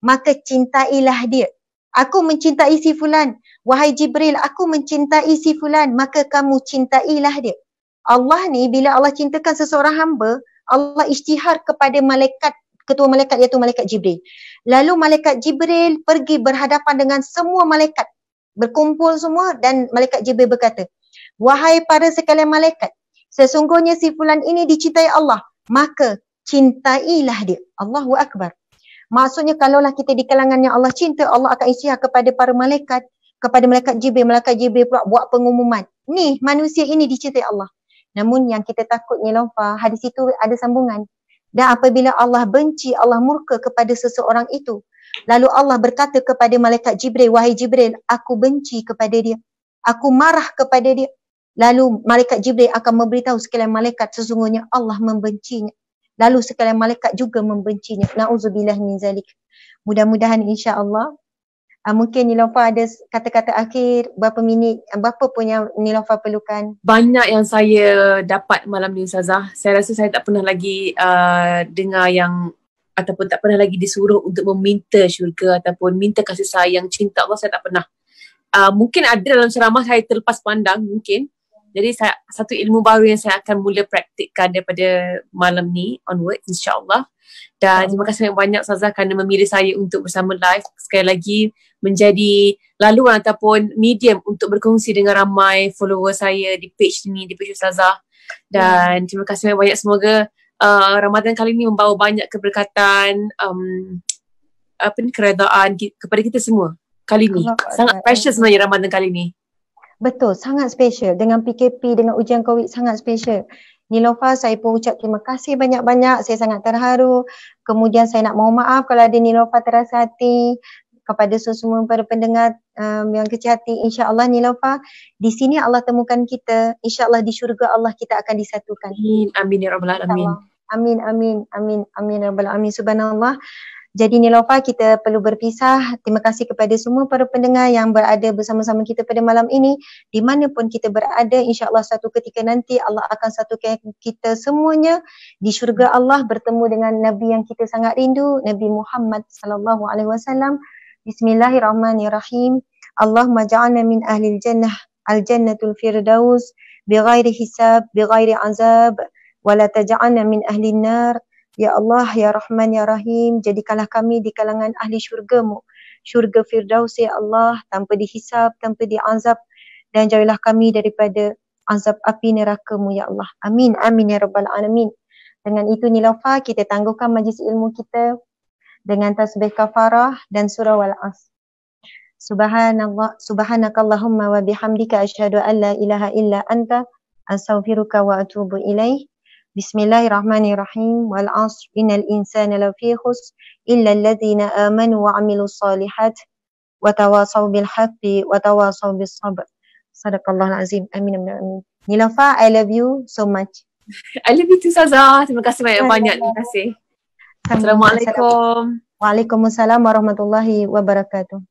S1: Maka cintailah dia. Aku mencintai si fulan. Wahai Jibril, aku mencintai si fulan. Maka kamu cintailah dia. Allah ni bila Allah cintakan seseorang hamba, Allah isytihar kepada malaikat, ketua malaikat iaitu malaikat Jibril. Lalu malaikat Jibril pergi berhadapan dengan semua malaikat. Berkumpul semua dan malaikat Jibril berkata, wahai para sekalian malaikat, sesungguhnya si fulan ini dicintai Allah, maka cintailah dia. Allahu Akbar. Maksudnya kalaulah kita di kalangan yang Allah cinta, Allah akan isytihar kepada para malaikat, kepada malaikat Jibril pula buat pengumuman. Ni manusia ini dicintai Allah. Namun yang kita takutnya Lofa, hadis itu ada sambungan. Dan apabila Allah benci, Allah murka kepada seseorang itu, lalu Allah berkata kepada malaikat Jibril, wahai Jibril, aku benci kepada dia, aku marah kepada dia. Lalu malaikat Jibril akan memberitahu sekalian malaikat sesungguhnya Allah membencinya. Lalu sekalian malaikat juga membencinya. Na'udzubillah min zalik. Mudah-mudahan insya-Allah. Mungkin Nilofa ada kata-kata akhir, berapa minit, berapa pun yang Nilofa perlukan.
S2: Banyak yang saya dapat malam ni Ustazah. Saya rasa saya tak pernah lagi dengar yang, ataupun tak pernah lagi disuruh untuk meminta syurga ataupun minta kasih sayang, cinta Allah, saya tak pernah. Mungkin ada dalam ceramah saya terlepas pandang mungkin. Jadi satu ilmu baru yang saya akan mula praktikkan daripada malam ni onward insya-Allah. Dan terima kasih banyak Ustazah kerana memilih saya untuk bersama live. Sekali lagi menjadi laluan ataupun medium untuk berkongsi dengan ramai follower saya di page ni, di page Ustazah. Dan terima kasih banyak, semoga Ramadan kali ni membawa banyak keberkatan, keredaan kepada kita semua kali ni. Sangat precious sebenarnya Ramadan kali ni.
S1: Betul, sangat special. Dengan PKP, dengan ujian COVID, sangat special. Nilofa, saya pun ucap terima kasih banyak-banyak. Saya sangat terharu. Kemudian saya nak mohon maaf kalau ada Nilofa terasa hati. Kepada semua para pendengar yang kecil hati, insya-Allah Nilofa, di sini Allah temukan kita. Insya-Allah di syurga Allah kita akan disatukan.
S2: Amin ya rabbal alamin.
S1: Amin, amin, amin, amin ya rabbal alamin. Subhanallah. Jadi Nilofa, kita perlu berpisah. Terima kasih kepada semua para pendengar yang berada bersama-sama kita pada malam ini. Di mana pun kita berada, insya-Allah satu ketika nanti Allah akan satukan kita semuanya di syurga Allah, bertemu dengan Nabi yang kita sangat rindu, Nabi Muhammad sallallahu alaihi wasallam. Bismillahirrahmanirrahim. Allahumma ja'alna min ahlil jannah, al-jannatul firdaus, bighairi hisab, bighairi azab, wa la taj'alna min ahlin nar. Ya Allah, Ya Rahman, Ya Rahim, jadikanlah kami di kalangan ahli syurga-Mu, syurga Firdaus ya Allah, tanpa dihisab, tanpa diazab, dan jauhilah kami daripada azab api neraka-Mu ya Allah. Amin, amin ya Rabbal Alamin. Dengan itu Nilofa, kita tangguhkan majlis ilmu kita dengan tasbih kafarah dan surah Wal-As. Subhanallah, subhanakallahumma wa bihamdika asyhadu an la ilaha illa anta astaghfiruka wa atubu ilaih. Bismillahirrahmanirrahim. Wal 'asr innal insana lafi khusr illa alladhina amanu wa 'amilus solihat wa tawasaw bil haqqi wa tawasaw bis sabr. Sadaqallahul azim. Amin amin. Nilofa, I love you so much.
S2: I love you too Ustazah. Terima kasih banyak-banyak. Terima kasih. Assalamualaikum.
S1: Waalaikumsalam warahmatullahi wabarakatuh.